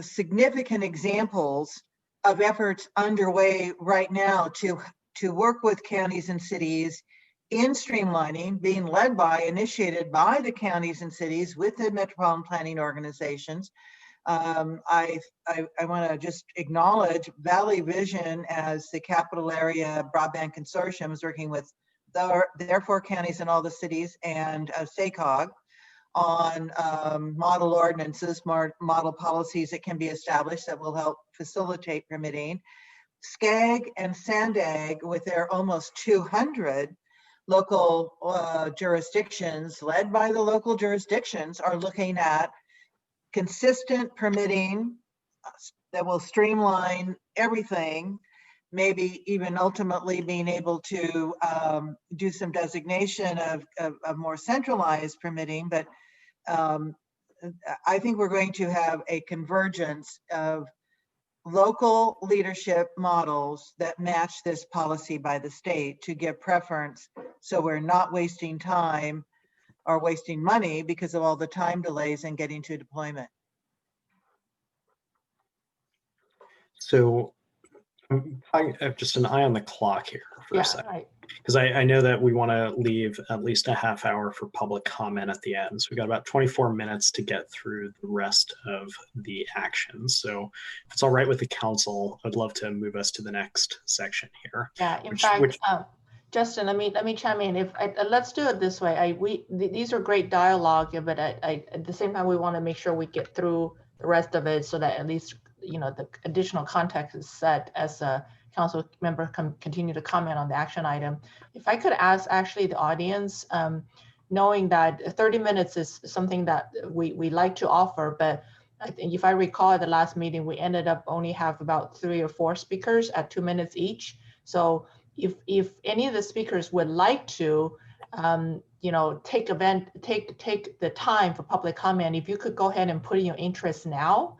significant examples of efforts underway right now to work with counties and cities in streamlining, being initiated by the counties and cities with the metropolitan planning organizations. I want to just acknowledge Valley Vision as the Capital Area Broadband Consortium is working with their 4 counties and all the cities and SACOG on model ordinances, model policies that can be established that will help facilitate permitting. SCAG and SANDAG, with their almost 200 local jurisdictions led by the local jurisdictions, are looking at consistent permitting that will streamline everything maybe even ultimately being able to do some designation of more centralized permitting. But I think we're going to have a convergence of local leadership models that match this policy by the state to give preference, so we're not wasting time or wasting money because of all the time delays in getting to deployment. So I have just an eye on the clock here for a second, right. because I know that we want to leave at least a half hour for public comment at the end. So we've got about 24 minutes to get through the rest of the actions. So if it's all right with the council, I'd love to move us to the next section here. Yeah, in fact, Justin, let me chime in. Let's do it this way. These are great dialogue, but at the same time, we want to make sure we get through the rest of it so that at least, you know, the additional context is set as a council member can continue to comment on the action item. If I could ask actually the audience, knowing that 30 minutes is something that we like to offer, but I think if I recall at the last meeting, we ended up only have about 3 or 4 speakers at 2 minutes each. So if any of the speakers would like to, you know, take the time for public comment, if you could go ahead and put in your interest now,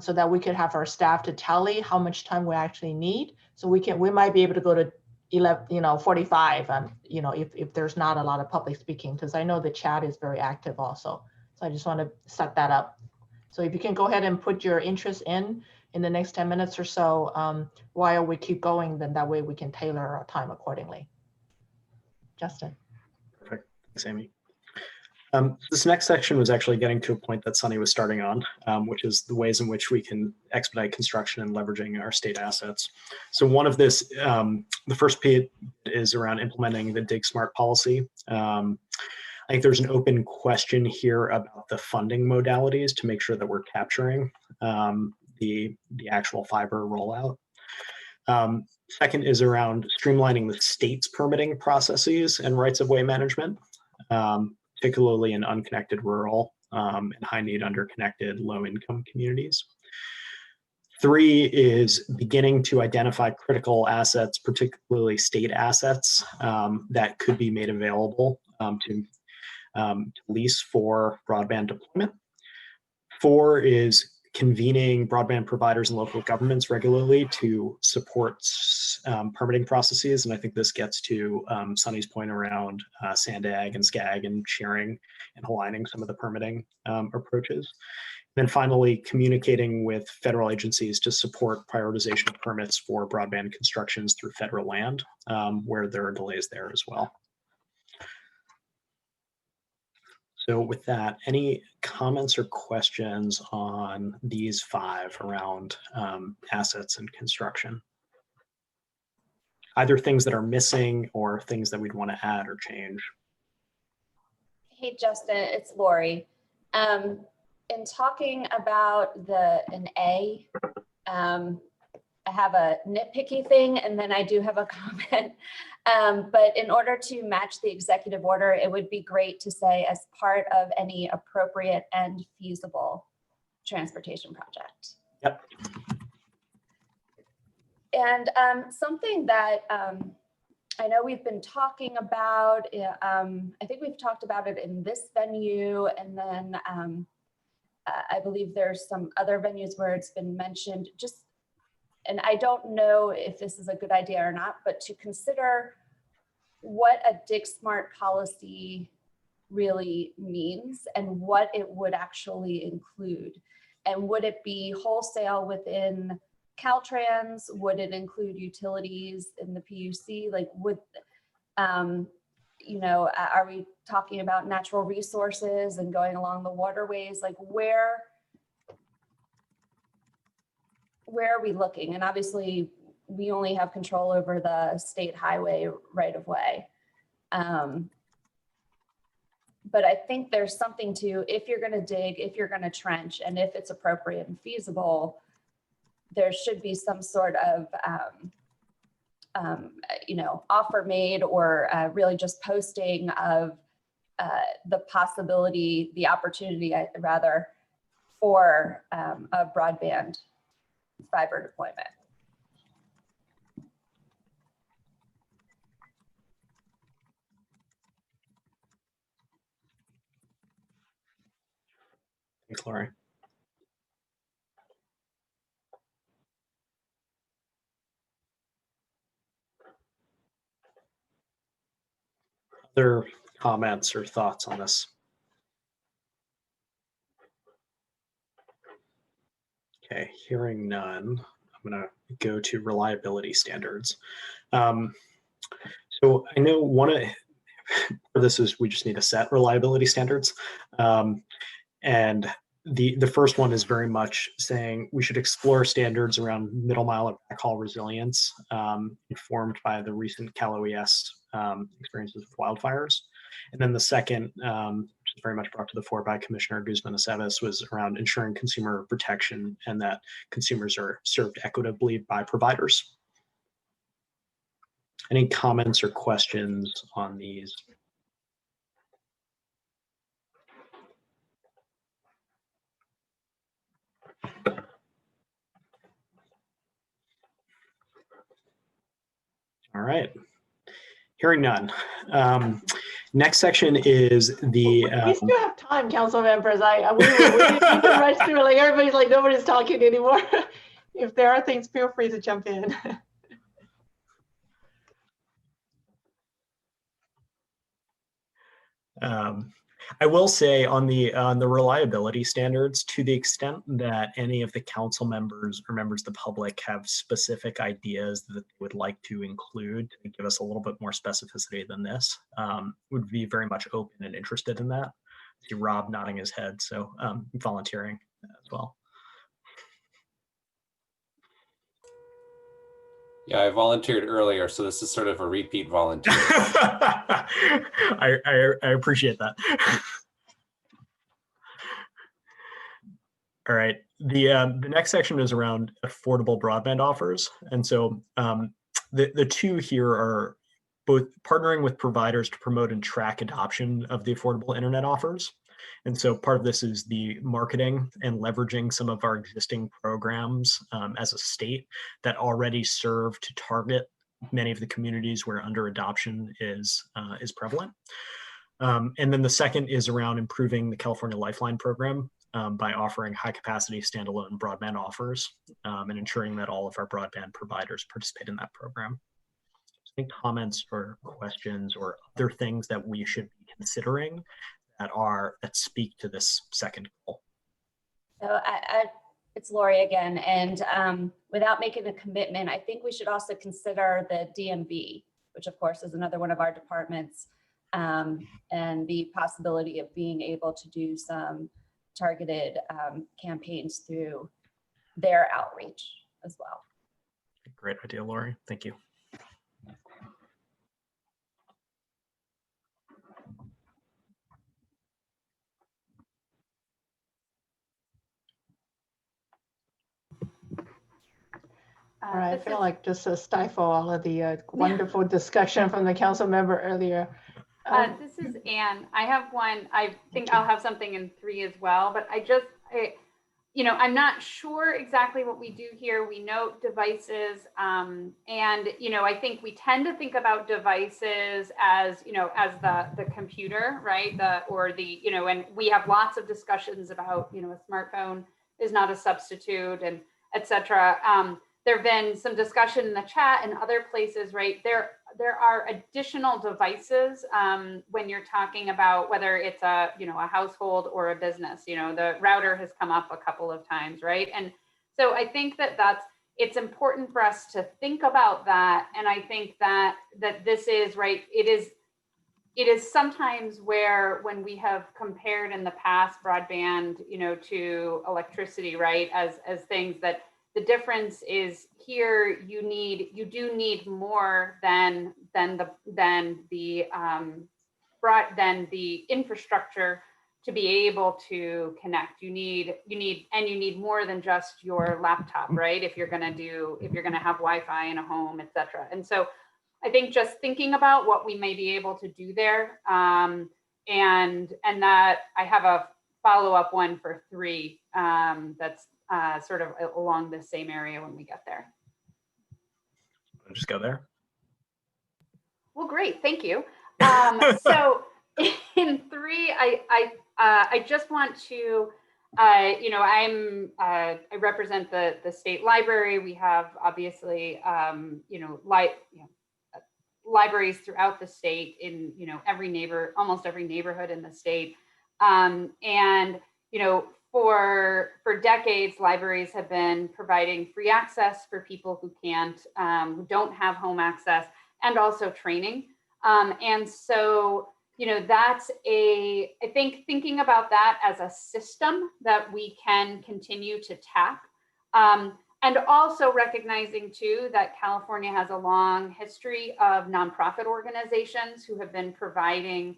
so that we could have our staff to tally how much time we actually need. So we might be able to go to 45, you know, if there's not a lot of public speaking, because I know the chat is very active also. So I just want to set that up. So if you can go ahead and put your interest in the next 10 minutes or so, while we keep going, then that way we can tailor our time accordingly. Justin. Perfect. Thanks, Amy. This next section was actually getting to a point that Sunny was starting on, which is the ways in which we can expedite construction and leveraging our state assets. So one of this, the first piece is around implementing the Dig Smart policy. I think there's an open question here about the funding modalities to make sure that we're capturing the actual fiber rollout. Second is around streamlining the state's permitting processes and rights of way management, particularly in unconnected rural and high need underconnected low income communities. 3 is beginning to identify critical assets, particularly state assets that could be made available to lease for broadband deployment. 4 is convening broadband providers and local governments regularly to support permitting processes. And I think this gets to Sunny's point around SANDAG and SCAG and sharing and aligning some of the permitting approaches. And then finally, communicating with federal agencies to support prioritization of permits for broadband constructions through federal land, where there are delays there as well. So with that, any comments or questions on these 5 around assets and construction? Either things that are missing or things that we'd want to add or change. Hey, Justin, it's Lori. In talking about an A, I have a nitpicky thing, and then I do have a comment. But in order to match the executive order, it would be great to say as part of any appropriate and feasible transportation project. Yep. And something that I know we've been talking about, I think we've talked about it in this venue, and then I believe there's some other venues where it's been mentioned, just, and I don't know if this is a good idea or not, but to consider what a Dig Smart policy really means and what it would actually include. And would it be wholesale within Caltrans? Would it include utilities in the PUC? Like, would, you know, are we talking about natural resources and going along the waterways? Like, where are we looking? And obviously, we only have control over the state highway right of way. But I think there's something to, if you're going to dig, if you're going to trench, and if it's appropriate and feasible, there should be some sort of, you know, offer made, or really just posting of the possibility, the opportunity, rather, for a broadband fiber deployment. Thanks, Lori. Other comments or thoughts on this? Okay, hearing none, I'm going to go to reliability standards. So I know one of this is we just need to set reliability standards. And the first one is very much saying we should explore standards around middle mile and backhaul resilience, informed by the recent Cal OES experiences with wildfires. And then the second, which is very much brought to the fore by Commissioner Guzman Aceves, was around ensuring consumer protection and that consumers are served equitably by providers. Any comments or questions on these? All right. Hearing none. Next section is the. We still have time, council members. We can rush through. Like everybody's like nobody's talking anymore. If there are things, feel free to jump in. I will say on the reliability standards, to the extent that any of the council members or members of the public have specific ideas that they would like to include to give us a little bit more specificity than this, would be very much open and interested in that. I see Rob nodding his head, so volunteering as well. Yeah, I volunteered earlier, so this is sort of a repeat volunteer. I appreciate that. All right. The next section is around affordable broadband offers, and so the two here are both partnering with providers to promote and track adoption of the affordable internet offers. And so part of this is the marketing and leveraging some of our existing programs as a state that already serve to target many of the communities where under adoption is prevalent. And then the second is around improving the California Lifeline program by offering high capacity standalone broadband offers and ensuring that all of our broadband providers participate in that program. Any comments or questions or other things that we should be considering that speak to this second goal? So it's Lori again, and without making a commitment, I think we should also consider the DMV, which of course is another one of our departments, and the possibility of being able to do some targeted campaigns through their outreach as well. Great idea, Lori. Thank you. All right, I feel like just to stifle all of the wonderful discussion from the council member earlier. This is Anne. I have one. I think I'll have something in 3 as well, but I'm not sure exactly what we do here. We note devices, and I think we tend to think about devices as the computer, right? And we have lots of discussions about a smartphone is not a substitute, and etc. There have been some discussion in the chat and other places, right? There are additional devices when you're talking about whether it's a household or a business. The router has come up a couple of times, right? And so I think that it's important for us to think about that. And I think that this is right. It is sometimes where when we have compared in the past broadband, to electricity, right, as things that. The difference is here you do need more than the infrastructure to be able to connect. You need more than just your laptop, right? If you're gonna have Wi-Fi in a home, etc. And so I think just thinking about what we may be able to do there, and that I have a follow-up one for 3 that's sort of along the same area when we get there. Just go there. Well, great, thank you. So in 3, I just want to I represent the state library. We have obviously, libraries throughout the state in, almost every neighborhood in the state. For decades, libraries have been providing free access for people who can't, who don't have home access, and also training. That's I think thinking about that as a system that we can continue to tap. And also recognizing too that California has a long history of nonprofit organizations who have been providing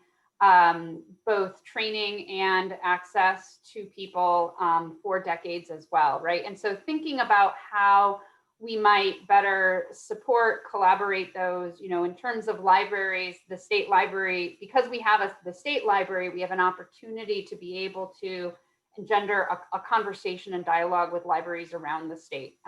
both training and access to people for decades as well, right? And so thinking about how we might better support, collaborate those, in terms of libraries, the state library, because we have the state library, we have an opportunity to be able to engender a conversation and dialogue with libraries around the state.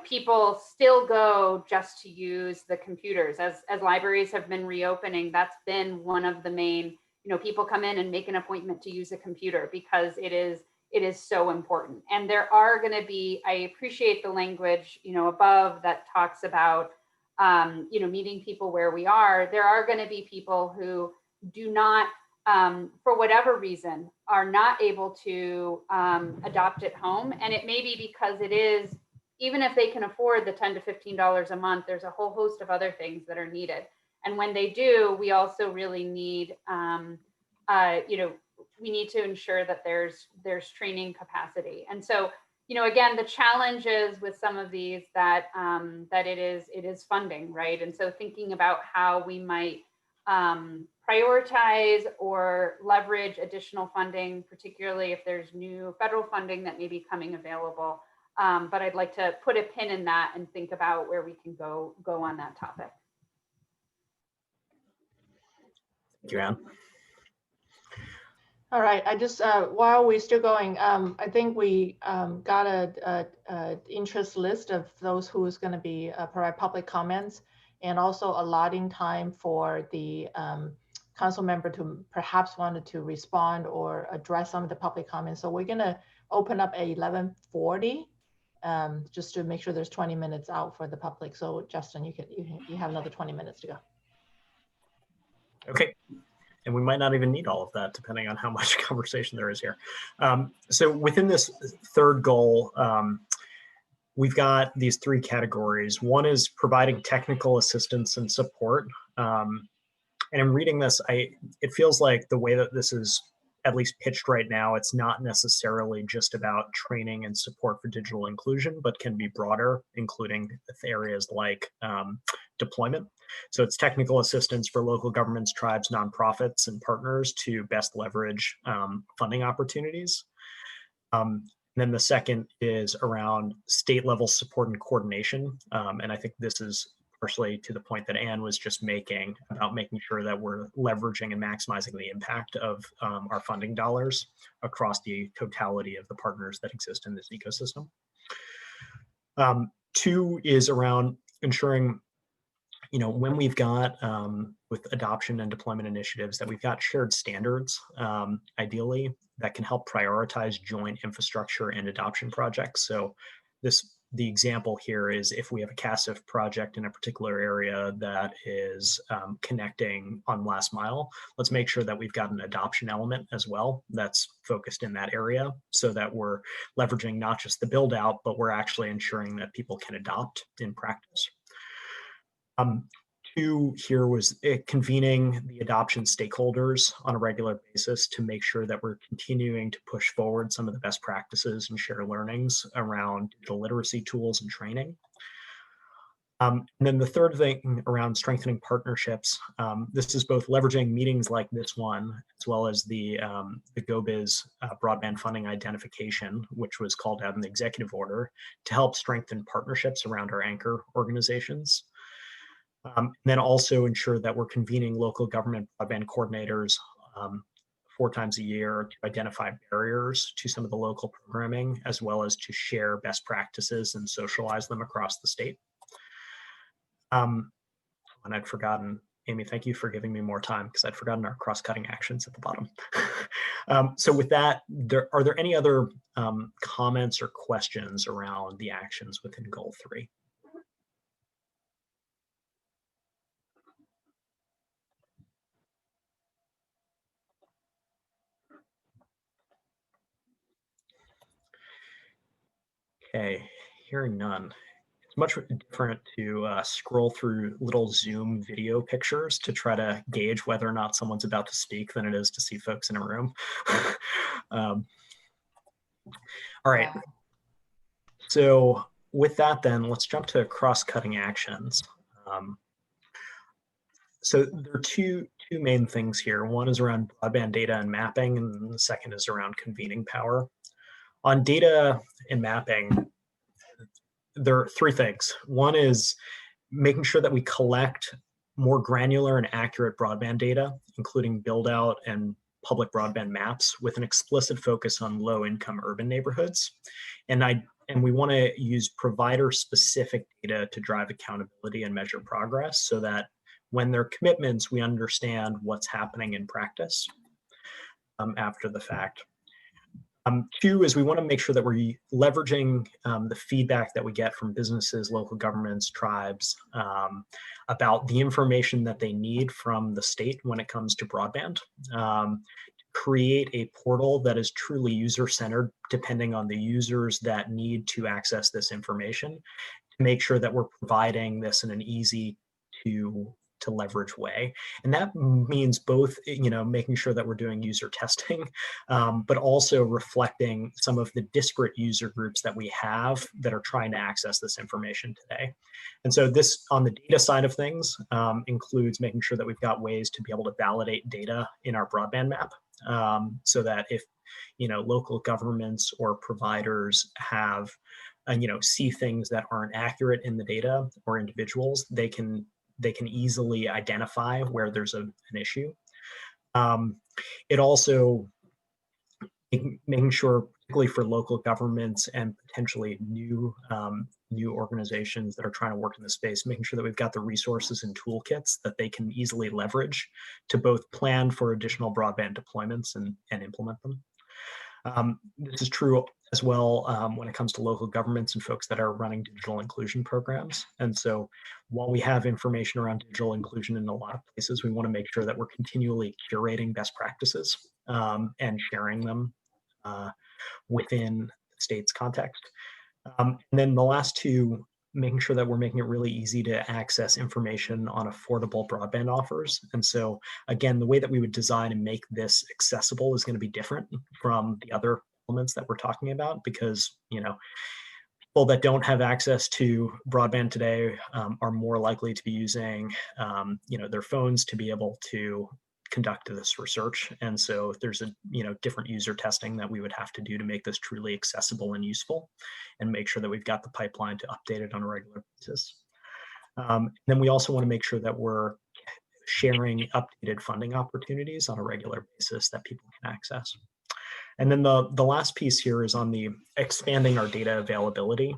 People still go just to use the computers. As libraries have been reopening, that's been one of the main, people come in and make an appointment to use a computer because it is so important. And there are going to be, I appreciate the language, above that talks about, meeting people where we are. There are going to be people who do not, for whatever reason, are not able to adopt at home. And it may be because it is, even if they can afford the $10 to $15 a month, there's a whole host of other things that are needed. And when they do, we also really need, we need to ensure that there's training capacity. And so, again, the challenge is with some of these that it is funding, right? And so thinking about how we might prioritize or leverage additional funding, particularly if there's new federal funding that may be coming available. But I'd like to put a pin in that and think about where we can go on that topic. Thank you, Anne. All right, I just, while we're still going, I think we got a interest list of those who's going to be provide public comments, and also allotting time for the council member to perhaps wanted to respond or address some of the public comments. So we're going to open up at 11:40, just to make sure there's 20 minutes out for the public. So Justin, you have another 20 minutes to go. Okay. And we might not even need all of that, depending on how much conversation there is here. So within this third goal, we've got these three categories. One is providing technical assistance and support. And in reading this, it feels like the way that this is at least pitched right now, it's not necessarily just about training and support for digital inclusion, but can be broader, including areas like deployment. So it's technical assistance for local governments, tribes, nonprofits, and partners to best leverage funding opportunities. Then the second is around state level support and coordination. And I think this is partially to the point that Anne was just making about making sure that we're leveraging and maximizing the impact of our funding dollars across the totality of the partners that exist in this ecosystem. Two is around ensuring, when we've got with adoption and deployment initiatives, that we've got shared standards, ideally, that can help prioritize joint infrastructure and adoption projects. So the example here is if we have a CASIF project in a particular area that is connecting on last mile, let's make sure that we've got an adoption element as well that's focused in that area, so that we're leveraging not just the build out, but we're actually ensuring that people can adopt in practice. Two here was convening the adoption stakeholders on a regular basis to make sure that we're continuing to push forward some of the best practices and share learnings around digital literacy tools and training. And then the third thing around strengthening partnerships. This is both leveraging meetings like this one, as well as the GoBiz broadband funding identification, which was called out in the executive order, to help strengthen partnerships around our anchor organizations. And then also ensure that we're convening local government broadband coordinators 4 times a year to identify barriers to some of the local programming, as well as to share best practices and socialize them across the state. And I'd forgotten Amy, thank you for giving me more time because I'd forgotten our cross-cutting actions at the bottom. So with that, are there any other comments or questions around the actions within Goal 3? Okay, hearing none. It's much different to scroll through little Zoom video pictures to try to gauge whether or not someone's about to speak than it is to see folks in a room. All right. So with that, then let's jump to cross-cutting actions. So there are two main things here. One is around broadband data and mapping, and the second is around convening power. On data and mapping, there are three things. One is making sure that we collect more granular and accurate broadband data, including build out and public broadband maps with an explicit focus on low income urban neighborhoods. And we want to use provider specific data to drive accountability and measure progress so that when there are commitments, we understand what's happening in practice after the fact. Two is we want to make sure that we're leveraging the feedback that we get from businesses, local governments, tribes, about the information that they need from the state when it comes to broadband. Create a portal that is truly user-centered, depending on the users that need to access this information, to make sure that we're providing this in an easy to leverage way. And that means both, making sure that we're doing user testing, but also reflecting some of the disparate user groups that we have that are trying to access this information today. And so this, on the data side of things, includes making sure that we've got ways to be able to validate data in our broadband map, so that if, local governments or providers have, see things that aren't accurate in the data or individuals, they can easily identify where there's an issue. It also, making sure, particularly for local governments and potentially new organizations that are trying to work in the space, making sure that we've got the resources and toolkits that they can easily leverage to both plan for additional broadband deployments and implement them. This is true as well when it comes to local governments and folks that are running digital inclusion programs. And so while we have information around digital inclusion in a lot of places, we want to make sure that we're continually curating best practices and sharing them within the state's context. And then the last two, making sure that we're making it really easy to access information on affordable broadband offers. And so again, the way that we would design and make this accessible is going to be different from the other elements that we're talking about, because, people that don't have access to broadband today are more likely to be using, their phones to be able to conduct this research. And so there's a different user testing that we would have to do to make this truly accessible and useful, and make sure that we've got the pipeline to update it on a regular basis. Then we also want to make sure that we're sharing updated funding opportunities on a regular basis that people can access. And then the last piece here is on the expanding our data availability.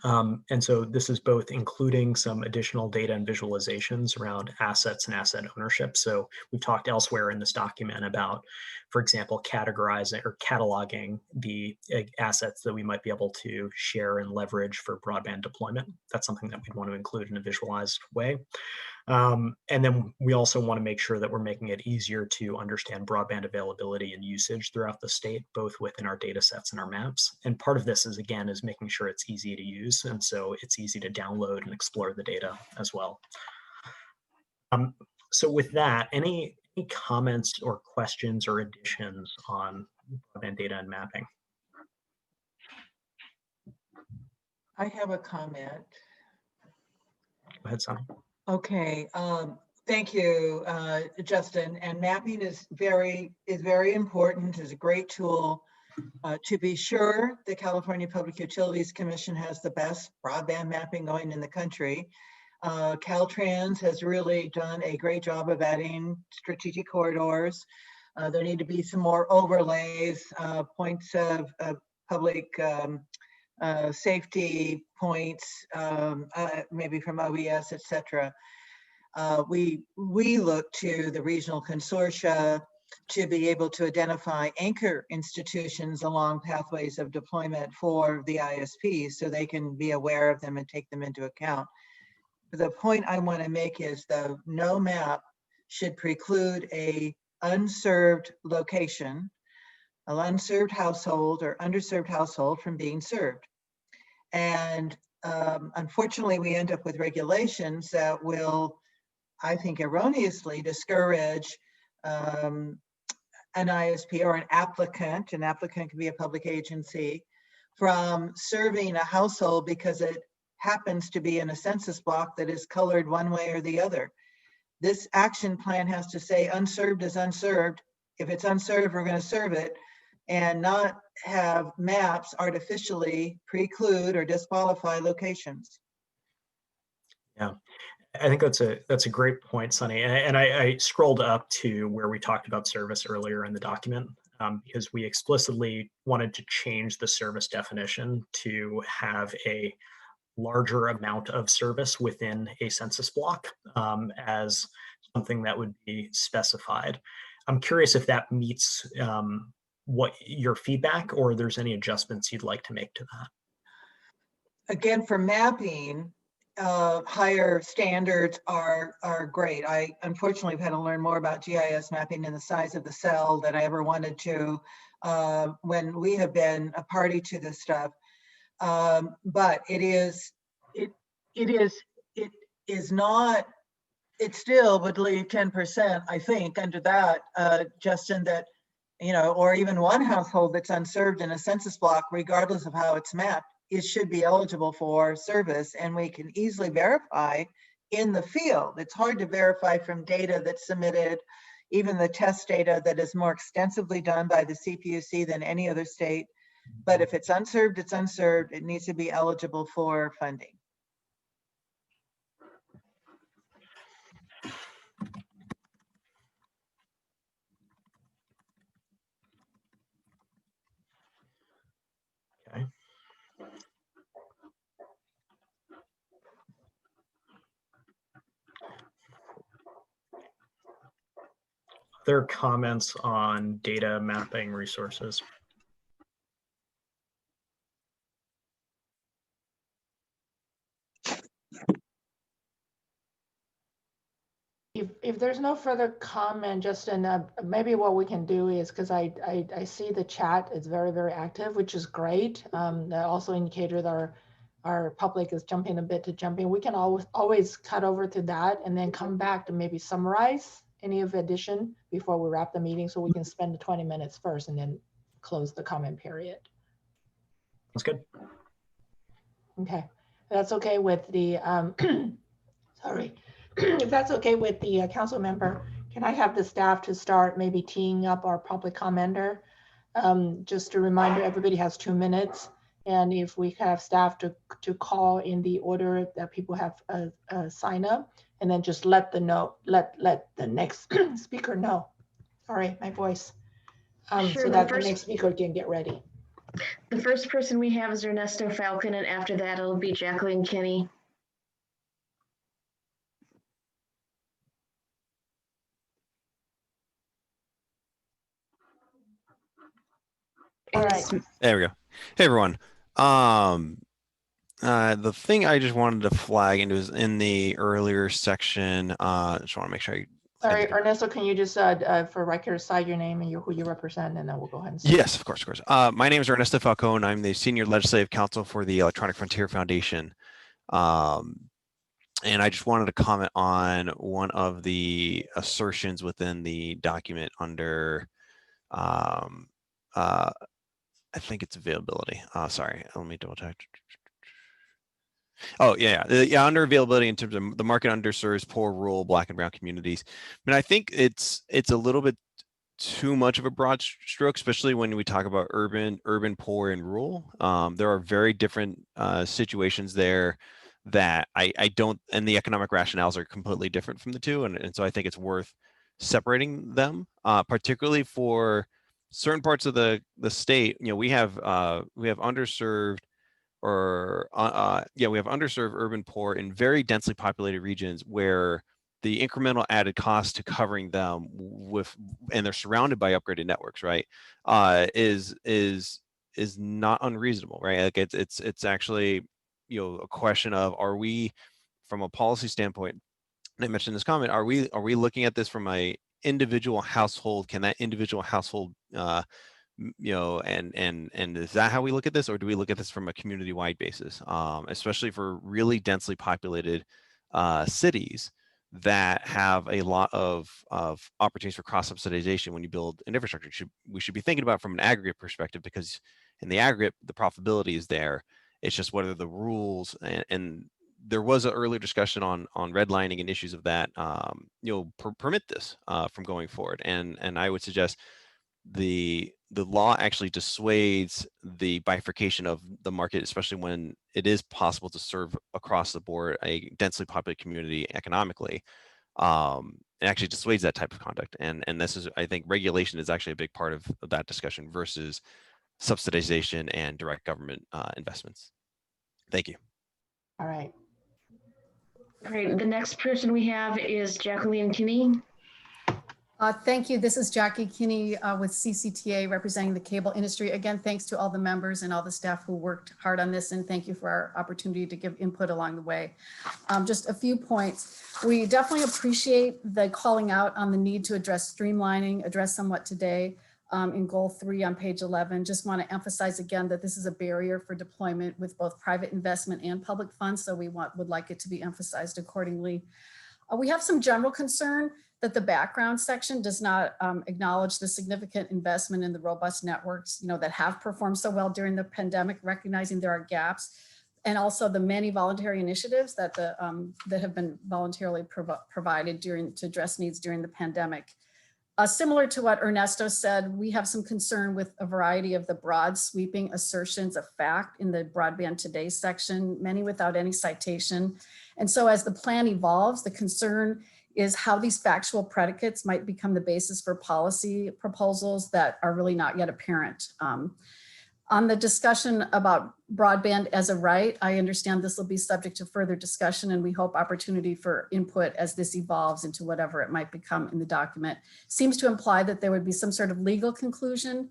And so this is both including some additional data and visualizations around assets and asset ownership. So we've talked elsewhere in this document about, for example, categorizing or cataloging the assets that we might be able to share and leverage for broadband deployment. That's something that we'd want to include in a visualized way. And then we also want to make sure that we're making it easier to understand broadband availability and usage throughout the state, both within our data sets and our maps. And part of this is, again, is making sure it's easy to use. And so it's easy to download and explore the data as well. So with that, any comments or questions or additions on broadband data and mapping? I have a comment. Go ahead, Sonny. Okay, thank you, Justin. And mapping is very important. Is a great tool. To be sure, the California Public Utilities Commission has the best broadband mapping going in the country. Caltrans has really done a great job of adding strategic corridors. There need to be some more overlays, points of public safety points, maybe from OES, etc. we look to the regional consortia to be able to identify anchor institutions along pathways of deployment for the ISPs so they can be aware of them and take them into account. The point I want to make is the no map should preclude a unserved location, an unserved household or underserved household from being served. And unfortunately, we end up with regulations that will, I think, erroneously discourage an ISP or an applicant can be a public agency, from serving a household because it happens to be in a census block that is colored one way or the other. This action plan has to say unserved is unserved. If it's unserved, we're going to serve it, and not have maps artificially preclude or disqualify locations. Yeah, I think that's a great point, Sunny. And I scrolled up to where we talked about service earlier in the document, because we explicitly wanted to change the service definition to have a larger amount of service within a census block as something that would be specified. I'm curious if that meets what your feedback, or there's any adjustments you'd like to make to that. Again, for mapping, higher standards are great. I unfortunately have had to learn more about GIS mapping and the size of the cell than I ever wanted to when we have been a party to this stuff. But it still would leave 10%, I think, under that, Justin, that, you know, or even one household that's unserved in a census block, regardless of how it's mapped, it should be eligible for service, and we can easily verify in the field. It's hard to verify from data that's submitted, even the test data that is more extensively done by the CPUC than any other state. But if it's unserved, it's unserved. It needs to be eligible for funding. Okay. Other comments on data mapping resources? If there's no further comment, Justin, maybe what we can do is, because I see the chat is very, very active, which is great. That also indicated our public is jumping a bit to jump in. We can always cut over to that and then come back to maybe summarize any of the addition before we wrap the meeting, so we can spend the 20 minutes first and then close the comment period. That's good. Okay, that's okay with the sorry. If that's okay with the council member, can I have the staff to start maybe teeing up our public commenter? Just a reminder, everybody has 2 minutes. And if we have staff to call in the order that people have sign up, and then just let the next speaker know. Sorry, my voice. Sure, so that the next speaker can get ready. The first person we have is Ernesto Falcon, and after that it'll be Jacqueline Kinney. All right. There we go. Hey everyone. The thing I just wanted to flag into is in the earlier section. Just want to make sure. Sorry, Ernesto, can you just for record cite your name and who you represent, and then we'll go ahead and start. Yes, of course. My name is Ernesto Falcone. I'm the Senior Legislative Counsel for the Electronic Frontier Foundation. And I just wanted to comment on one of the assertions within the document under I think it's availability. Sorry, let me double check. Oh yeah, under availability in terms of the market underserves poor rural Black and brown communities. I mean, I think it's a little bit too much of a broad stroke, especially when we talk about urban, poor, and rural. There are very different situations there that I don't, and the economic rationales are completely different from the two, and so I think it's worth separating them, particularly for certain parts of the state. You know, we have underserved or we have underserved urban poor in very densely populated regions where the incremental added cost to covering them with, and they're surrounded by upgraded networks, right? Is not unreasonable, right? Like it's actually, you know, a question of, are we, from a policy standpoint, and I mentioned this comment, are we looking at this from a individual household? Can that individual household, you know, and is that how we look at this, or do we look at this from a community-wide basis, especially for really densely populated cities that have a lot of opportunities for cross subsidization when you build an infrastructure? We should be thinking about it from an aggregate perspective, because in the aggregate, the profitability is there. It's just what are the rules, and there was an earlier discussion on redlining and issues of that, you know, permit this from going forward. And I would suggest the law actually dissuades the bifurcation of the market, especially when it is possible to serve across the board a densely populated community economically. It actually dissuades that type of conduct. And this is, I think, regulation is actually a big part of that discussion versus subsidization and direct government investments. Thank you. All right. Great. The next person we have is Jacqueline Kinney. Thank you. This is Jackie Kinney with CCTA, representing the cable industry. Again, thanks to all the members and all the staff who worked hard on this, and thank you for our opportunity to give input along the way. Just a few points. We definitely appreciate the calling out on the need to address streamlining, addressed somewhat today in goal 3 on page 11. Just want to emphasize again that this is a barrier for deployment with both private investment and public funds, so we would like it to be emphasized accordingly. We have some general concern that the background section does not acknowledge the significant investment in the robust networks, you know, that have performed so well during the pandemic, recognizing there are gaps, and also the many voluntary initiatives that that have been voluntarily provided to address needs during the pandemic. Similar to what Ernesto said, we have some concern with a variety of the broad sweeping assertions of fact in the Broadband Today section, many without any citation. And so as the plan evolves, the concern is how these factual predicates might become the basis for policy proposals that are really not yet apparent. On the discussion about broadband as a right, I understand this will be subject to further discussion, and we hope opportunity for input as this evolves into whatever it might become in the document. Seems to imply that there would be some sort of legal conclusion.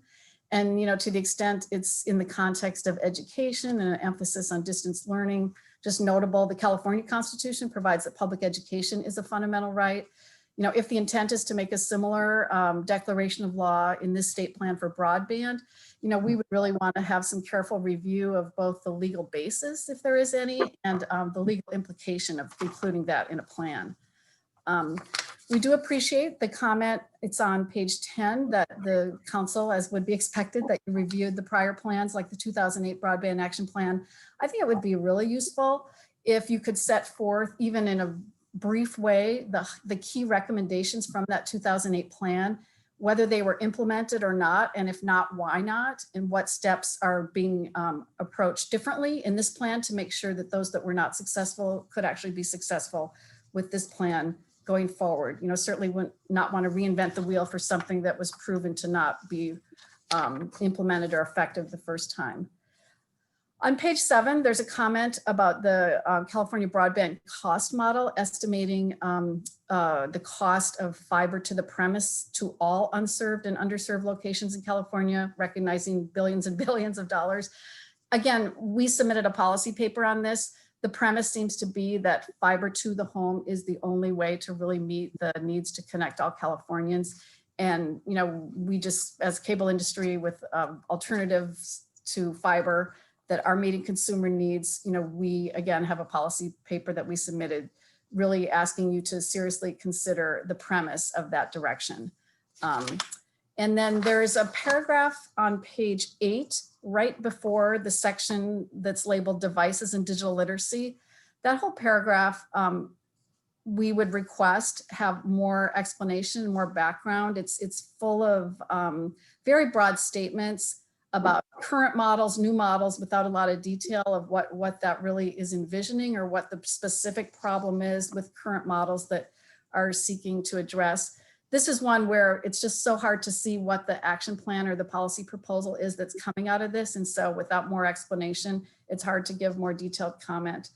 And, you know, to the extent it's in the context of education and an emphasis on distance learning, just notable, the California Constitution provides that public education is a fundamental right. You know, if the intent is to make a similar declaration of law in this state plan for broadband, you know, we would really want to have some careful review of both the legal basis, if there is any, and the legal implication of including that in a plan. We do appreciate the comment, it's on page 10, that the council, as would be expected, that you reviewed the prior plans like the 2008 Broadband Action Plan. I think it would be really useful if you could set forth, even in a brief way, the key recommendations from that 2008 plan, whether they were implemented or not, and if not, why not, and what steps are being approached differently in this plan to make sure that those that were not successful could actually be successful with this plan going forward. You know, certainly would not want to reinvent the wheel for something that was proven to not be implemented or effective the first time. On page 7, there's a comment about the California broadband cost model, estimating the cost of fiber to the premise to all unserved and underserved locations in California, recognizing billions and billions of dollars. Again, we submitted a policy paper on this. The premise seems to be that fiber to the home is the only way to really meet the needs to connect all Californians. And, you know, we just, as cable industry with alternatives to fiber that are meeting consumer needs, you know, we again have a policy paper that we submitted really asking you to seriously consider the premise of that direction. And then there's a paragraph on page 8, right before the section that's labeled devices and digital literacy. That whole paragraph, we would request have more explanation, more background. It's full of very broad statements about current models, new models, without a lot of detail of what that really is envisioning or what the specific problem is with current models that are seeking to address. This is one where it's just so hard to see what the action plan or the policy proposal is that's coming out of this. And so without more explanation, it's hard to give more detailed comment.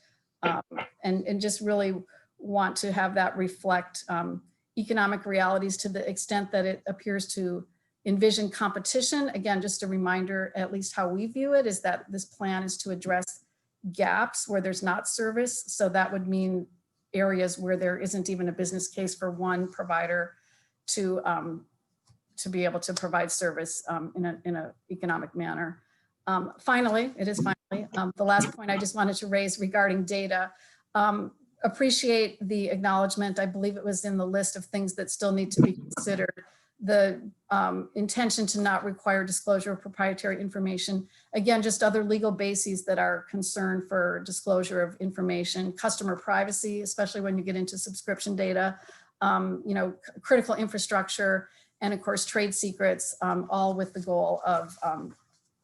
And just really want to have that reflect economic realities to the extent that it appears to envision competition. Again, just a reminder, at least how we view it, is that this plan is to address gaps where there's not service. So that would mean areas where there isn't even a business case for one provider to be able to provide service in an economic manner. Finally, the last point I just wanted to raise regarding data. Appreciate the acknowledgement. I believe it was in the list of things that still need to be considered. The intention to not require disclosure of proprietary information. Again, just other legal bases that are concerned for disclosure of information, customer privacy, especially when you get into subscription data, critical infrastructure, and of course, trade secrets, all with the goal of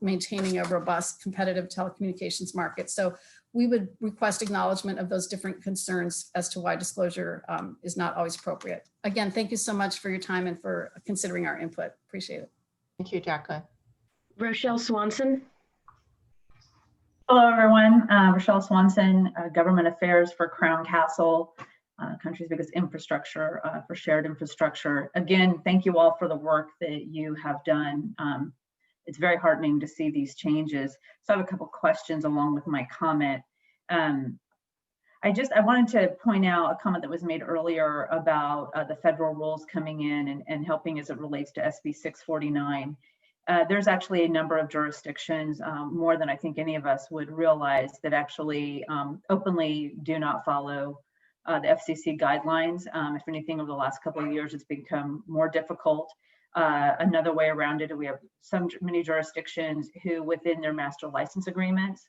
maintaining a robust competitive telecommunications market. So we would request acknowledgement of those different concerns as to why disclosure is not always appropriate. Again, thank you so much for your time and for considering our input. Appreciate it. Thank you, Jacqueline. Rochelle Swanson. Hello, everyone. Rochelle Swanson, Government Affairs for Crown Castle, country's biggest infrastructure for shared infrastructure. Again, thank you all for the work that you have done. It's very heartening to see these changes. So I have a couple questions along with my comment. I wanted to point out a comment that was made earlier about the federal rules coming in and helping as it relates to SB 649. There's actually a number of jurisdictions, more than I think any of us would realize, that actually openly do not follow the FCC guidelines. If anything, over the last couple of years, it's become more difficult. Another way around it, we have many jurisdictions who within their master license agreements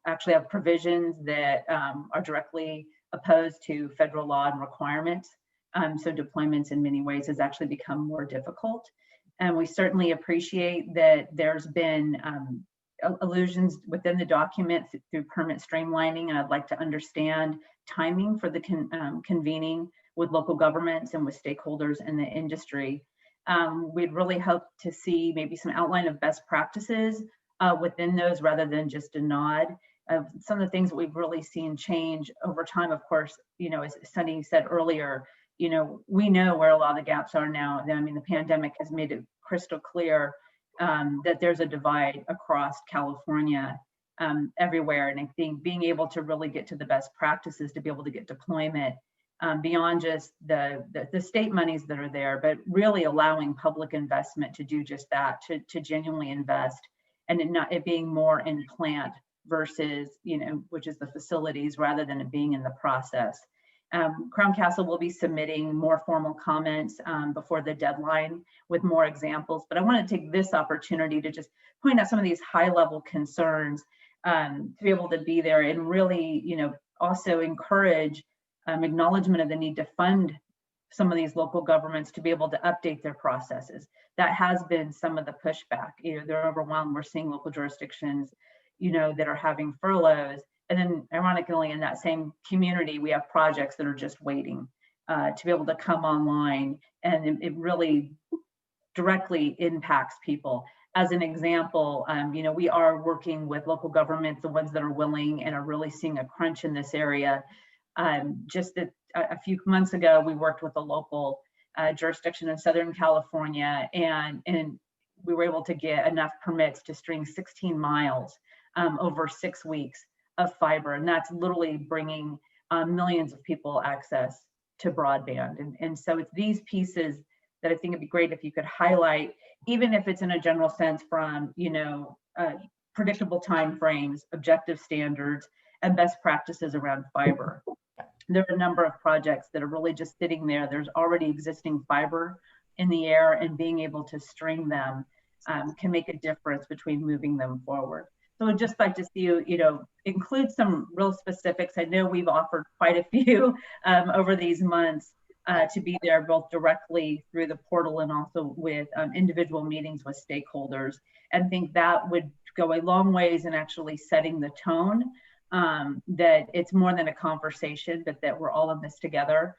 actually have provisions that are directly opposed to federal law and requirements. So deployments in many ways has actually become more difficult. And we certainly appreciate that there's been allusions within the document through permit streamlining. And I'd like to understand timing for the convening with local governments and with stakeholders in the industry. We'd really hope to see maybe some outline of best practices within those rather than just a nod. Some of the things that we've really seen change over time, of course, as Sunny said earlier, we know where a lot of the gaps are now. I mean, the pandemic has made it crystal clear that there's a divide across California everywhere. And I think being able to really get to the best practices to be able to get deployment beyond just the state monies that are there, but really allowing public investment to do just that, to genuinely invest, and it being more in plant versus, which is the facilities, rather than it being in the process. Crown Castle will be submitting more formal comments before the deadline with more examples, but I want to take this opportunity to just point out some of these high-level concerns to be able to be there and really, also encourage acknowledgement of the need to fund some of these local governments to be able to update their processes. That has been some of the pushback. They're overwhelmed. We're seeing local jurisdictions, that are having furloughs. And then ironically, in that same community, we have projects that are just waiting to be able to come online. And it really directly impacts people. As an example, we are working with local governments, the ones that are willing and are really seeing a crunch in this area. Just a few months ago, we worked with a local jurisdiction in Southern California, and we were able to get enough permits to string 16 miles over 6 weeks of fiber. And that's literally bringing millions of people access to broadband. And so it's these pieces that I think it'd be great if you could highlight, even if it's in a general sense from, predictable timeframes, objective standards, and best practices around fiber. There are a number of projects that are really just sitting there. There's already existing fiber in the air, and being able to string them can make a difference between moving them forward. So I'd just like to see you, include some real specifics. I know we've offered quite a few over these months to be there both directly through the portal and also with individual meetings with stakeholders. And think that would go a long ways in actually setting the tone that it's more than a conversation, but that we're all in this together.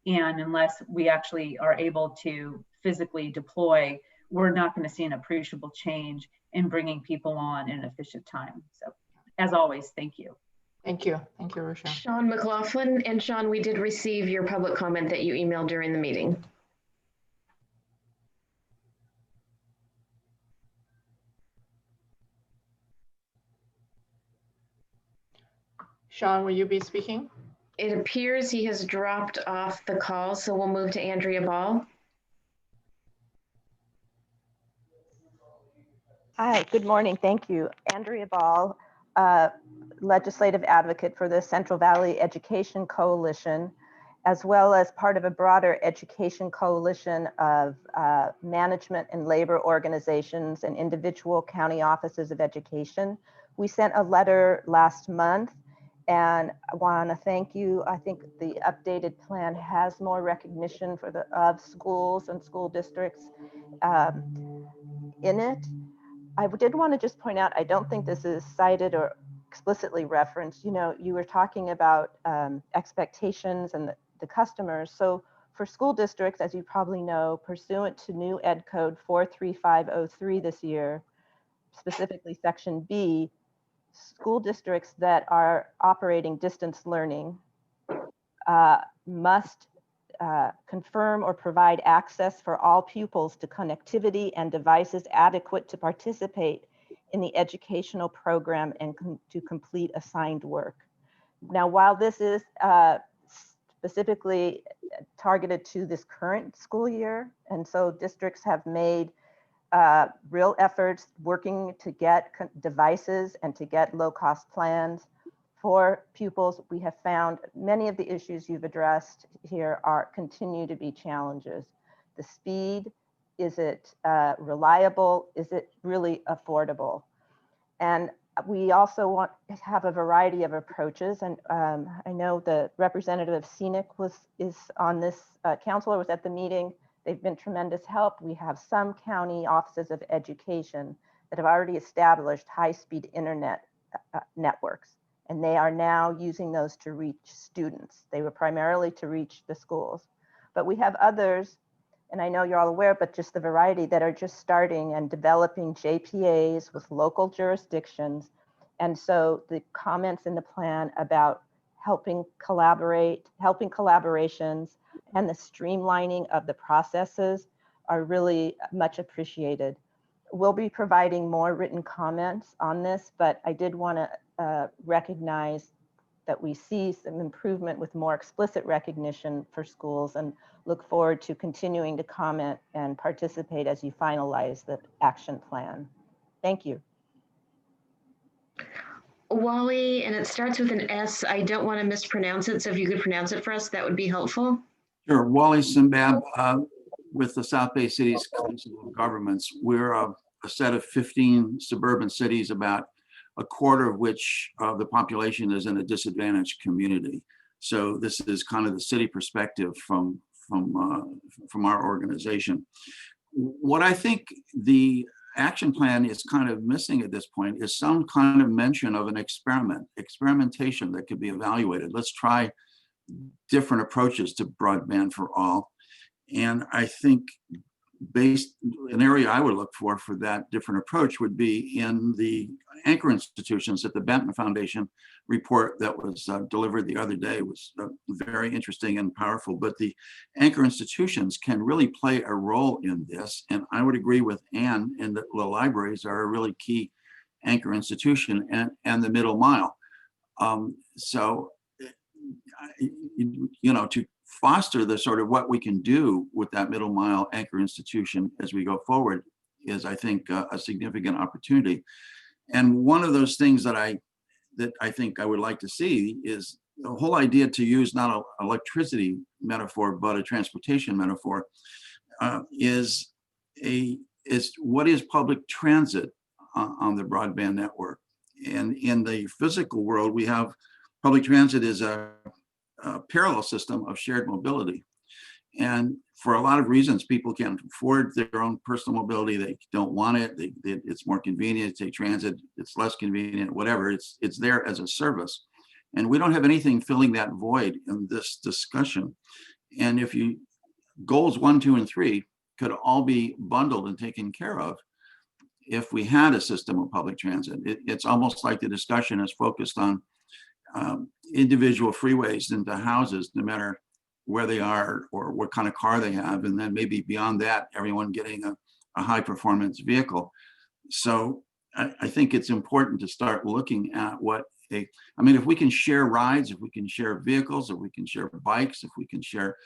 And unless we actually are able to physically deploy, we're not going to see an appreciable change in bringing people on in an efficient time. So as always, thank you. Thank you. Thank you, Rochelle. Sean McLaughlin, and Sean, we did receive your public comment that you emailed during the meeting. Sean, will you be speaking? It appears he has dropped off the call, so we'll move to Andrea Ball. Hi, good morning. Thank you. Andrea Ball, legislative advocate for the Central Valley Education Coalition, as well as part of a broader education coalition of management and labor organizations and individual county offices of education. We sent a letter last month, and I want to thank you. I think the updated plan has more recognition for of schools and school districts in it. I did want to just point out, I don't think this is cited or explicitly referenced. You know, you were talking about expectations and the customers. So for school districts, as you probably know, pursuant to new Ed Code 43503 this year, specifically Section B, school districts that are operating distance learning must confirm or provide access for all pupils to connectivity and devices adequate to participate in the educational program and to complete assigned work. Now, while this is specifically targeted to this current school year, and so districts have made real efforts working to get devices and to get low-cost plans for pupils, we have found many of the issues you've addressed here continue to be challenges. The speed, is it reliable? Is it really affordable? And we also want to have a variety of approaches. And I know the representative of Scenic is on this council or was at the meeting. They've been tremendous help. We have some county offices of education that have already established high-speed internet networks, and they are now using those to reach students. They were primarily to reach the schools. But we have others, and I know you're all aware, but just the variety that are just starting and developing JPAs with local jurisdictions. And so the comments in the plan about helping collaborations, and the streamlining of the processes are really much appreciated. We'll be providing more written comments on this, but I did want to recognize that we see some improvement with more explicit recognition for schools, and look forward to continuing to comment and participate as you finalize the action plan. Thank you. Wally, and it starts with an S. I don't want to mispronounce it, so if you could pronounce it for us, that would be helpful. Sure. Wally Simbab with the South Bay Cities Council of Governments. We're a set of 15 suburban cities, about a quarter of which the population is in a disadvantaged community. So this is kind of the city perspective from our organization. What I think the action plan is kind of missing at this point is some kind of mention of an experimentation that could be evaluated. Let's try different approaches to broadband for all. And I think an area I would look for that different approach would be in the anchor institutions. That the Benton Foundation report that was delivered the other day was very interesting and powerful, but the anchor institutions can really play a role in this. And I would agree with Ann in that the libraries are a really key anchor institution, and the middle mile. So, you know, to foster the sort of what we can do with that middle mile anchor institution as we go forward is, I think, a significant opportunity. And one of those things that I think I would like to see is the whole idea to use not an electricity metaphor, but a transportation metaphor, is what is public transit on the broadband network. And in the physical world, we have public transit is a parallel system of shared mobility. And for a lot of reasons, people can't afford their own personal mobility. They don't want it. It's more convenient to take transit. It's less convenient, whatever. It's there as a service. And we don't have anything filling that void in this discussion. And if goals 1, 2, and 3 could all be bundled and taken care of if we had a system of public transit. It's almost like the discussion is focused on individual freeways into houses, no matter where they are or what kind of car they have. And then maybe beyond that, everyone getting a high performance vehicle. So I think it's important to start looking at I mean, if we can share rides, if we can share vehicles, if we can share bikes, if we can share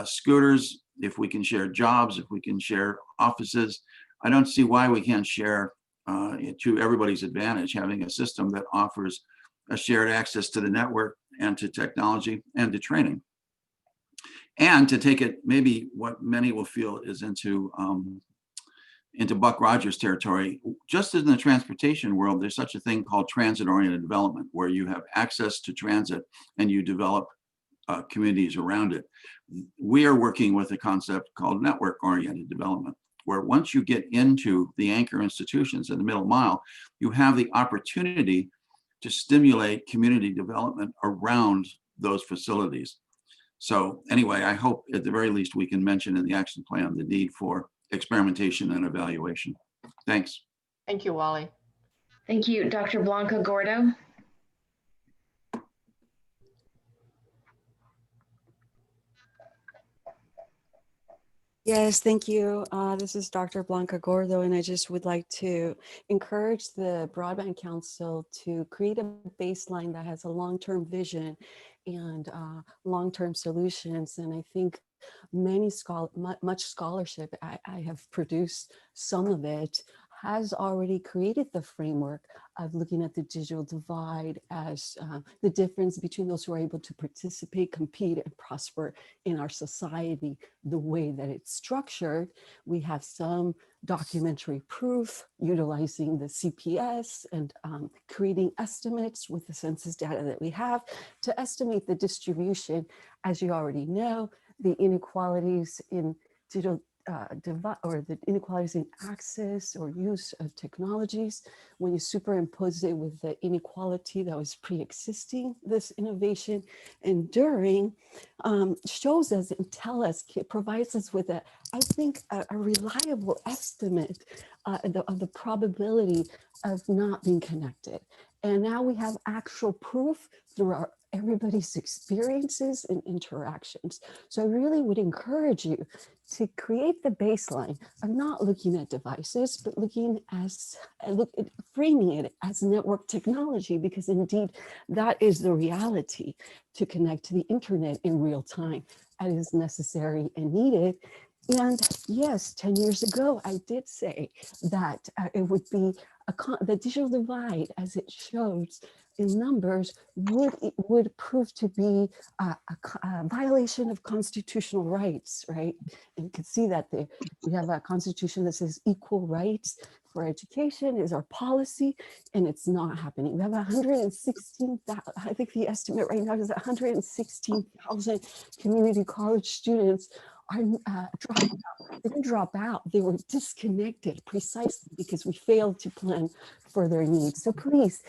scooters, if we can share jobs, if we can share offices, I don't see why we can't share to everybody's advantage, having a system that offers a shared access to the network and to technology and to training. And to take it, maybe what many will feel is into Buck Rogers territory. Just as in the transportation world, there's such a thing called transit-oriented development, where you have access to transit and you develop communities around it. We are working with a concept called network-oriented development, where once you get into the anchor institutions in the middle mile, you have the opportunity to stimulate community development around those facilities. So anyway, I hope at the very least we can mention in the action plan the need for experimentation and evaluation. Thanks. Thank you, Wally. Thank you, Dr. Blanca Gordo. Yes, thank you. This is Dr. Blanca Gordo, and I just would like to encourage the Broadband Council to create a baseline that has a long-term vision and long-term solutions. And I think much scholarship, I have produced some of it, has already created the framework of looking at the digital divide as the difference between those who are able to participate, compete, and prosper in our society, the way that it's structured. We have some documentary proof utilizing the CPS and creating estimates with the census data that we have to estimate the distribution. As you already know, the inequalities in digital divide, or the inequalities in access or use of technologies, when you superimpose it with the inequality that was pre-existing this innovation, enduring, shows us and provides us with a reliable estimate of the probability of not being connected. And now we have actual proof through everybody's experiences and interactions. So I really would encourage you to create the baseline of not looking at devices, but framing it as network technology, because indeed that is the reality to connect to the internet in real time as is necessary and needed. And yes, 10 years ago, I did say that it would be the digital divide, as it shows in numbers, would prove to be a violation of constitutional rights, right? And you can see that we have a constitution that says equal rights for education is our policy, and it's not happening. We have 116,000, I think the estimate right now is 116,000 community college students are dropped out. They didn't drop out, they were disconnected precisely because we failed to plan for their needs. So please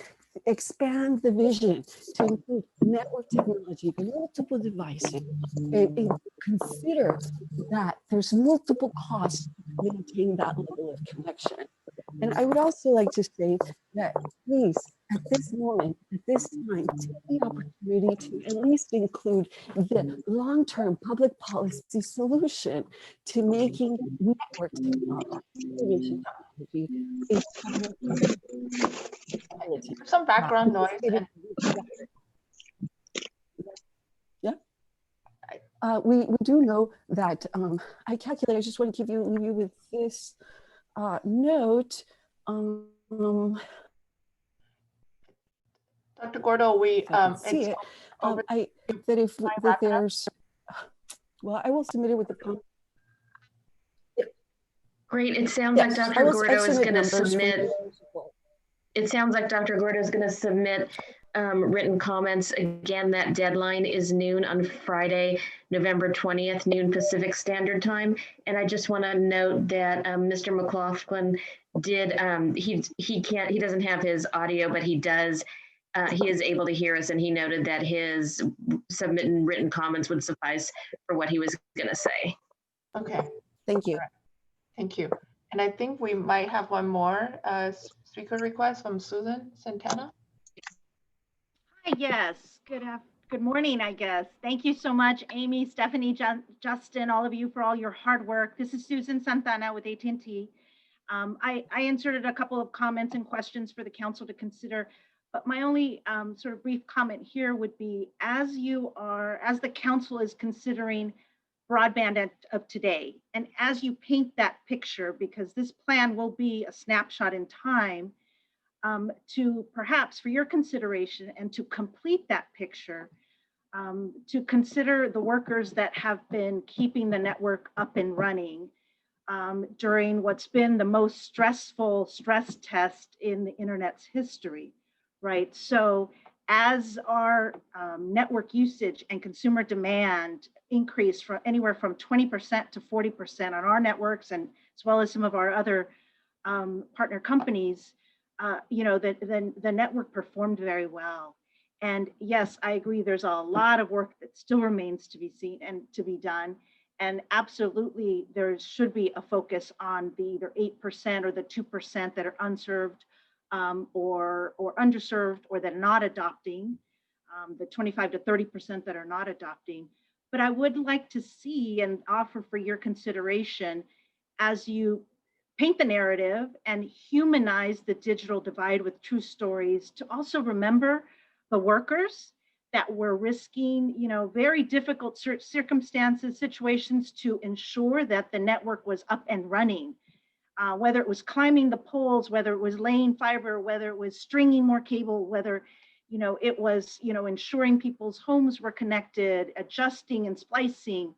expand the vision to include network technology, multiple devices, and consider that there's multiple costs to maintain that level of connection. And I would also like to say that please, at this moment, at this time, take the opportunity to at least include the long-term public policy solution to making network technology some background noise. Yeah. We do know that I calculate, I just want to leave you with this note. Dr. Gordo, see it. That there's, well, I will submit it with the. Great. It sounds like Dr. Gordo is going to submit. It sounds like Dr. Gordo is going to submit written comments. Again, that deadline is noon on Friday, November 20th, noon Pacific Standard Time. And I just want to note that Mr. McLaughlin did, he doesn't have his audio, but he does. He is able to hear us, and he noted that his submitting written comments would suffice for what he was going to say. Okay. Thank you. Right. Thank you. And I think we might have one more speaker request from Susan Santana. Yes, good morning, I guess. Thank you so much, Amy, Stephanie, Justin, all of you for all your hard work. This is Susan Santana with AT&T. I inserted a couple of comments and questions for the council to consider, but my only sort of brief comment here would be, as the council is considering broadband of today, and as you paint that picture, because this plan will be a snapshot in time, to perhaps for your consideration and to complete that picture, to consider the workers that have been keeping the network up and running during what's been the most stressful stress test in the internet's history, right? So as our network usage and consumer demand increase from anywhere from 20% to 40% on our networks, and as well as some of our other partner companies, the network performed very well. And yes, I agree, there's a lot of work that still remains to be seen and to be done. And absolutely, there should be a focus on the either 8% or the 2% that are unserved or underserved, or that are not adopting, the 25 to 30% that are not adopting. But I would like to see and offer for your consideration, as you paint the narrative and humanize the digital divide with true stories, to also remember the workers that were risking, very difficult circumstances, situations to ensure that the network was up and running. Whether it was climbing the poles, whether it was laying fiber, whether it was stringing more cable, whether it was ensuring people's homes were connected, adjusting and splicing.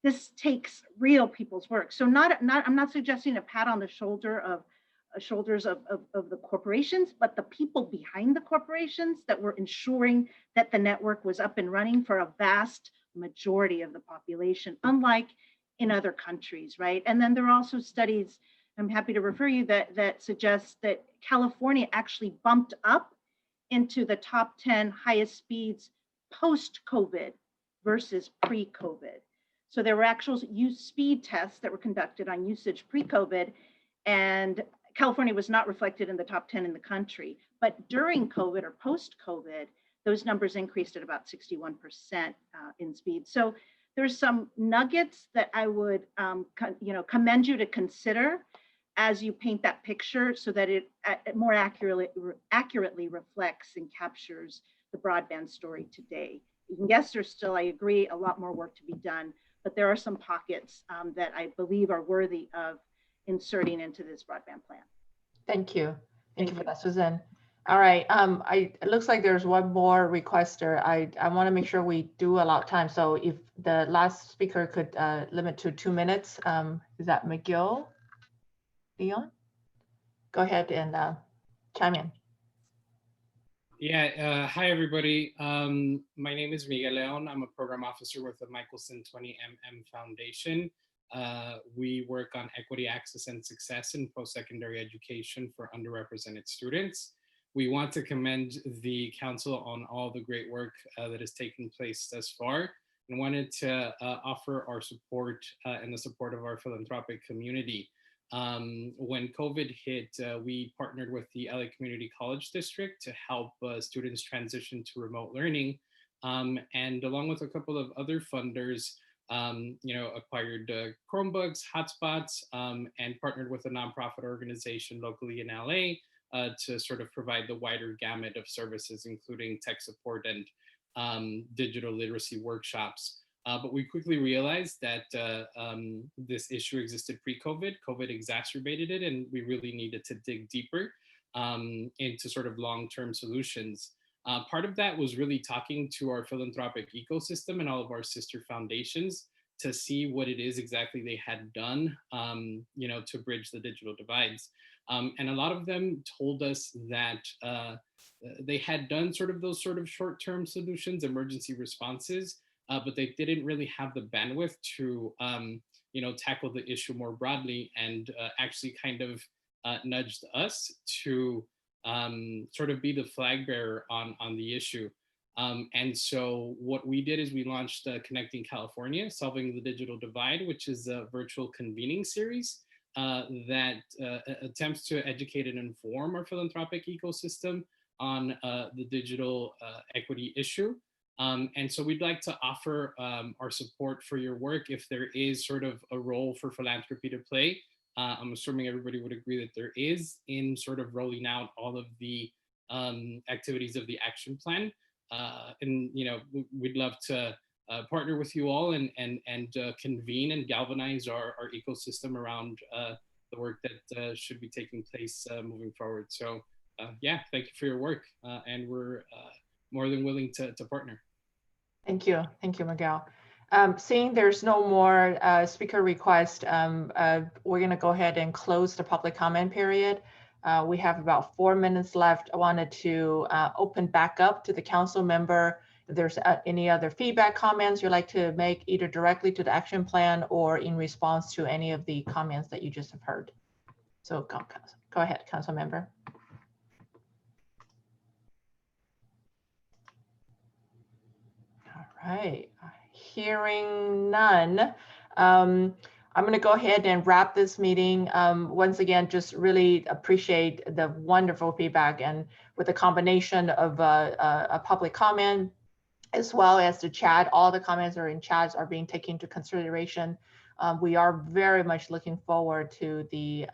This takes real people's work. So I'm not suggesting a pat on the shoulders of the corporations, but the people behind the corporations that were ensuring that the network was up and running for a vast majority of the population, unlike in other countries, right? And then there are also studies, I'm happy to refer you, that suggest that California actually bumped up into the top 10 highest speeds post-COVID versus pre-COVID. So there were actual speed tests that were conducted on usage pre-COVID, and California was not reflected in the top 10 in the country. But during COVID or post-COVID, those numbers increased at about 61% in speed. So there's some nuggets that I would commend you to consider as you paint that picture, so that it more accurately reflects and captures the broadband story today. Yes, there's still, I agree, a lot more work to be done, but there are some pockets that I believe are worthy of inserting into this broadband plan. Thank you. Thank you for that, Suzanne. All right, it looks like there's one more requester. I want to make sure we do allow time. So if the last speaker could limit to 2 minutes, is that McGill? Leon? Go ahead and chime in. Yeah, hi everybody. My name is Miguel Leon. I'm a program officer with the Michelson 20mm Foundation. We work on equity, access, and success in post-secondary education for underrepresented students. We want to commend the council on all the great work that has taken place thus far, and wanted to offer our support and the support of our philanthropic community. When COVID hit, we partnered with the LA Community College District to help students transition to remote learning. And along with a couple of other funders, acquired Chromebooks, hotspots, and partnered with a nonprofit organization locally in LA to sort of provide the wider gamut of services, including tech support and digital literacy workshops. But we quickly realized that this issue existed pre-COVID. COVID exacerbated it, and we really needed to dig deeper into sort of long-term solutions. Part of that was really talking to our philanthropic ecosystem and all of our sister foundations to see what it is exactly they had done, to bridge the digital divides. And a lot of them told us that they had done sort of those sort of short-term solutions, emergency responses, but they didn't really have the bandwidth to, tackle the issue more broadly, and actually kind of nudged us to sort of be the flag bearer on the issue. And so what we did is we launched Connecting California, Solving the Digital Divide, which is a virtual convening series that attempts to educate and inform our philanthropic ecosystem on the digital equity issue. And so we'd like to offer our support for your work if there is sort of a role for philanthropy to play. I'm assuming everybody would agree that there is in sort of rolling out all of the activities of the action plan. And we'd love to partner with you all and convene and galvanize our ecosystem around the work that should be taking place moving forward. So yeah, thank you for your work, and we're more than willing to partner. Thank you, Miguel. Seeing there's no more speaker requests, we're going to go ahead and close the public comment period. We have about 4 minutes left. I wanted to open back up to the council member. If there's any other feedback, comments you'd like to make, either directly to the action plan or in response to any of the comments that you just have heard. So go ahead, council member. All right, hearing none. I'm going to go ahead and wrap this meeting. Once again, just really appreciate the wonderful feedback, and with the combination of a public comment as well as the chat, all the comments are in chats are being taken into consideration. We are very much looking forward to the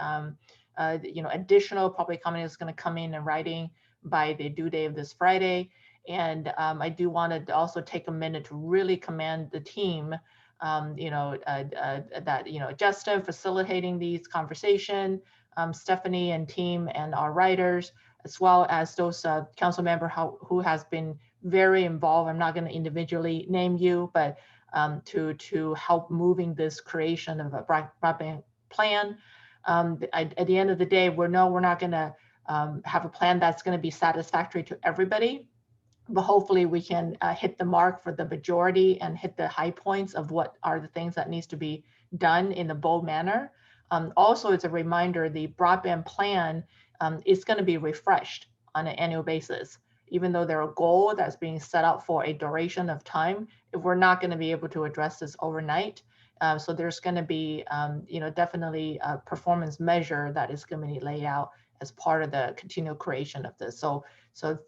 additional public comment is going to come in writing by the due date of this Friday. And I do want to also take a minute to really commend the team, Justin facilitating these conversation, Stephanie and team and our writers, as well as those council member who has been very involved. I'm not going to individually name you, but to help moving this creation of a broadband plan. At the end of the day, we're not going to have a plan that's going to be satisfactory to everybody. But hopefully we can hit the mark for the majority and hit the high points of what are the things that needs to be done in a bold manner. Also, as a reminder, the broadband plan is going to be refreshed on an annual basis. Even though there are goals that's being set up for a duration of time, if we're not going to be able to address this overnight. So there's going to be, definitely a performance measure that is going to be laid out as part of the continual creation of this. So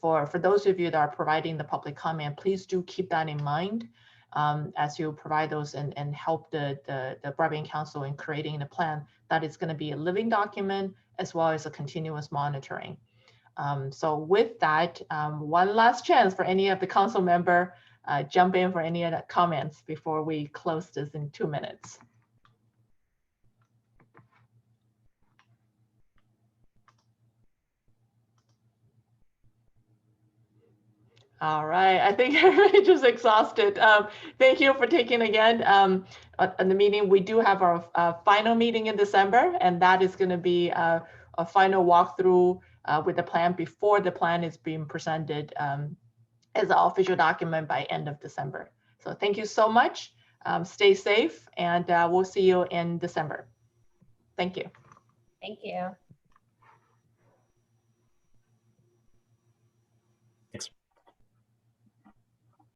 for those of you that are providing the public comment, please do keep that in mind as you provide those and help the Broadband Council in creating the plan, that is going to be a living document as well as a continuous monitoring. So with that, one last chance for any of the council member, jump in for any other comments before we close this in 2 minutes. All right, I think everybody just exhausted. Thank you for taking again on the meeting. We do have our final meeting in December, and that is going to be a final walkthrough with the plan before the plan is being presented as an official document by end of December. So thank you so much. Stay safe, and we'll see you in December. Thank you. Thank you.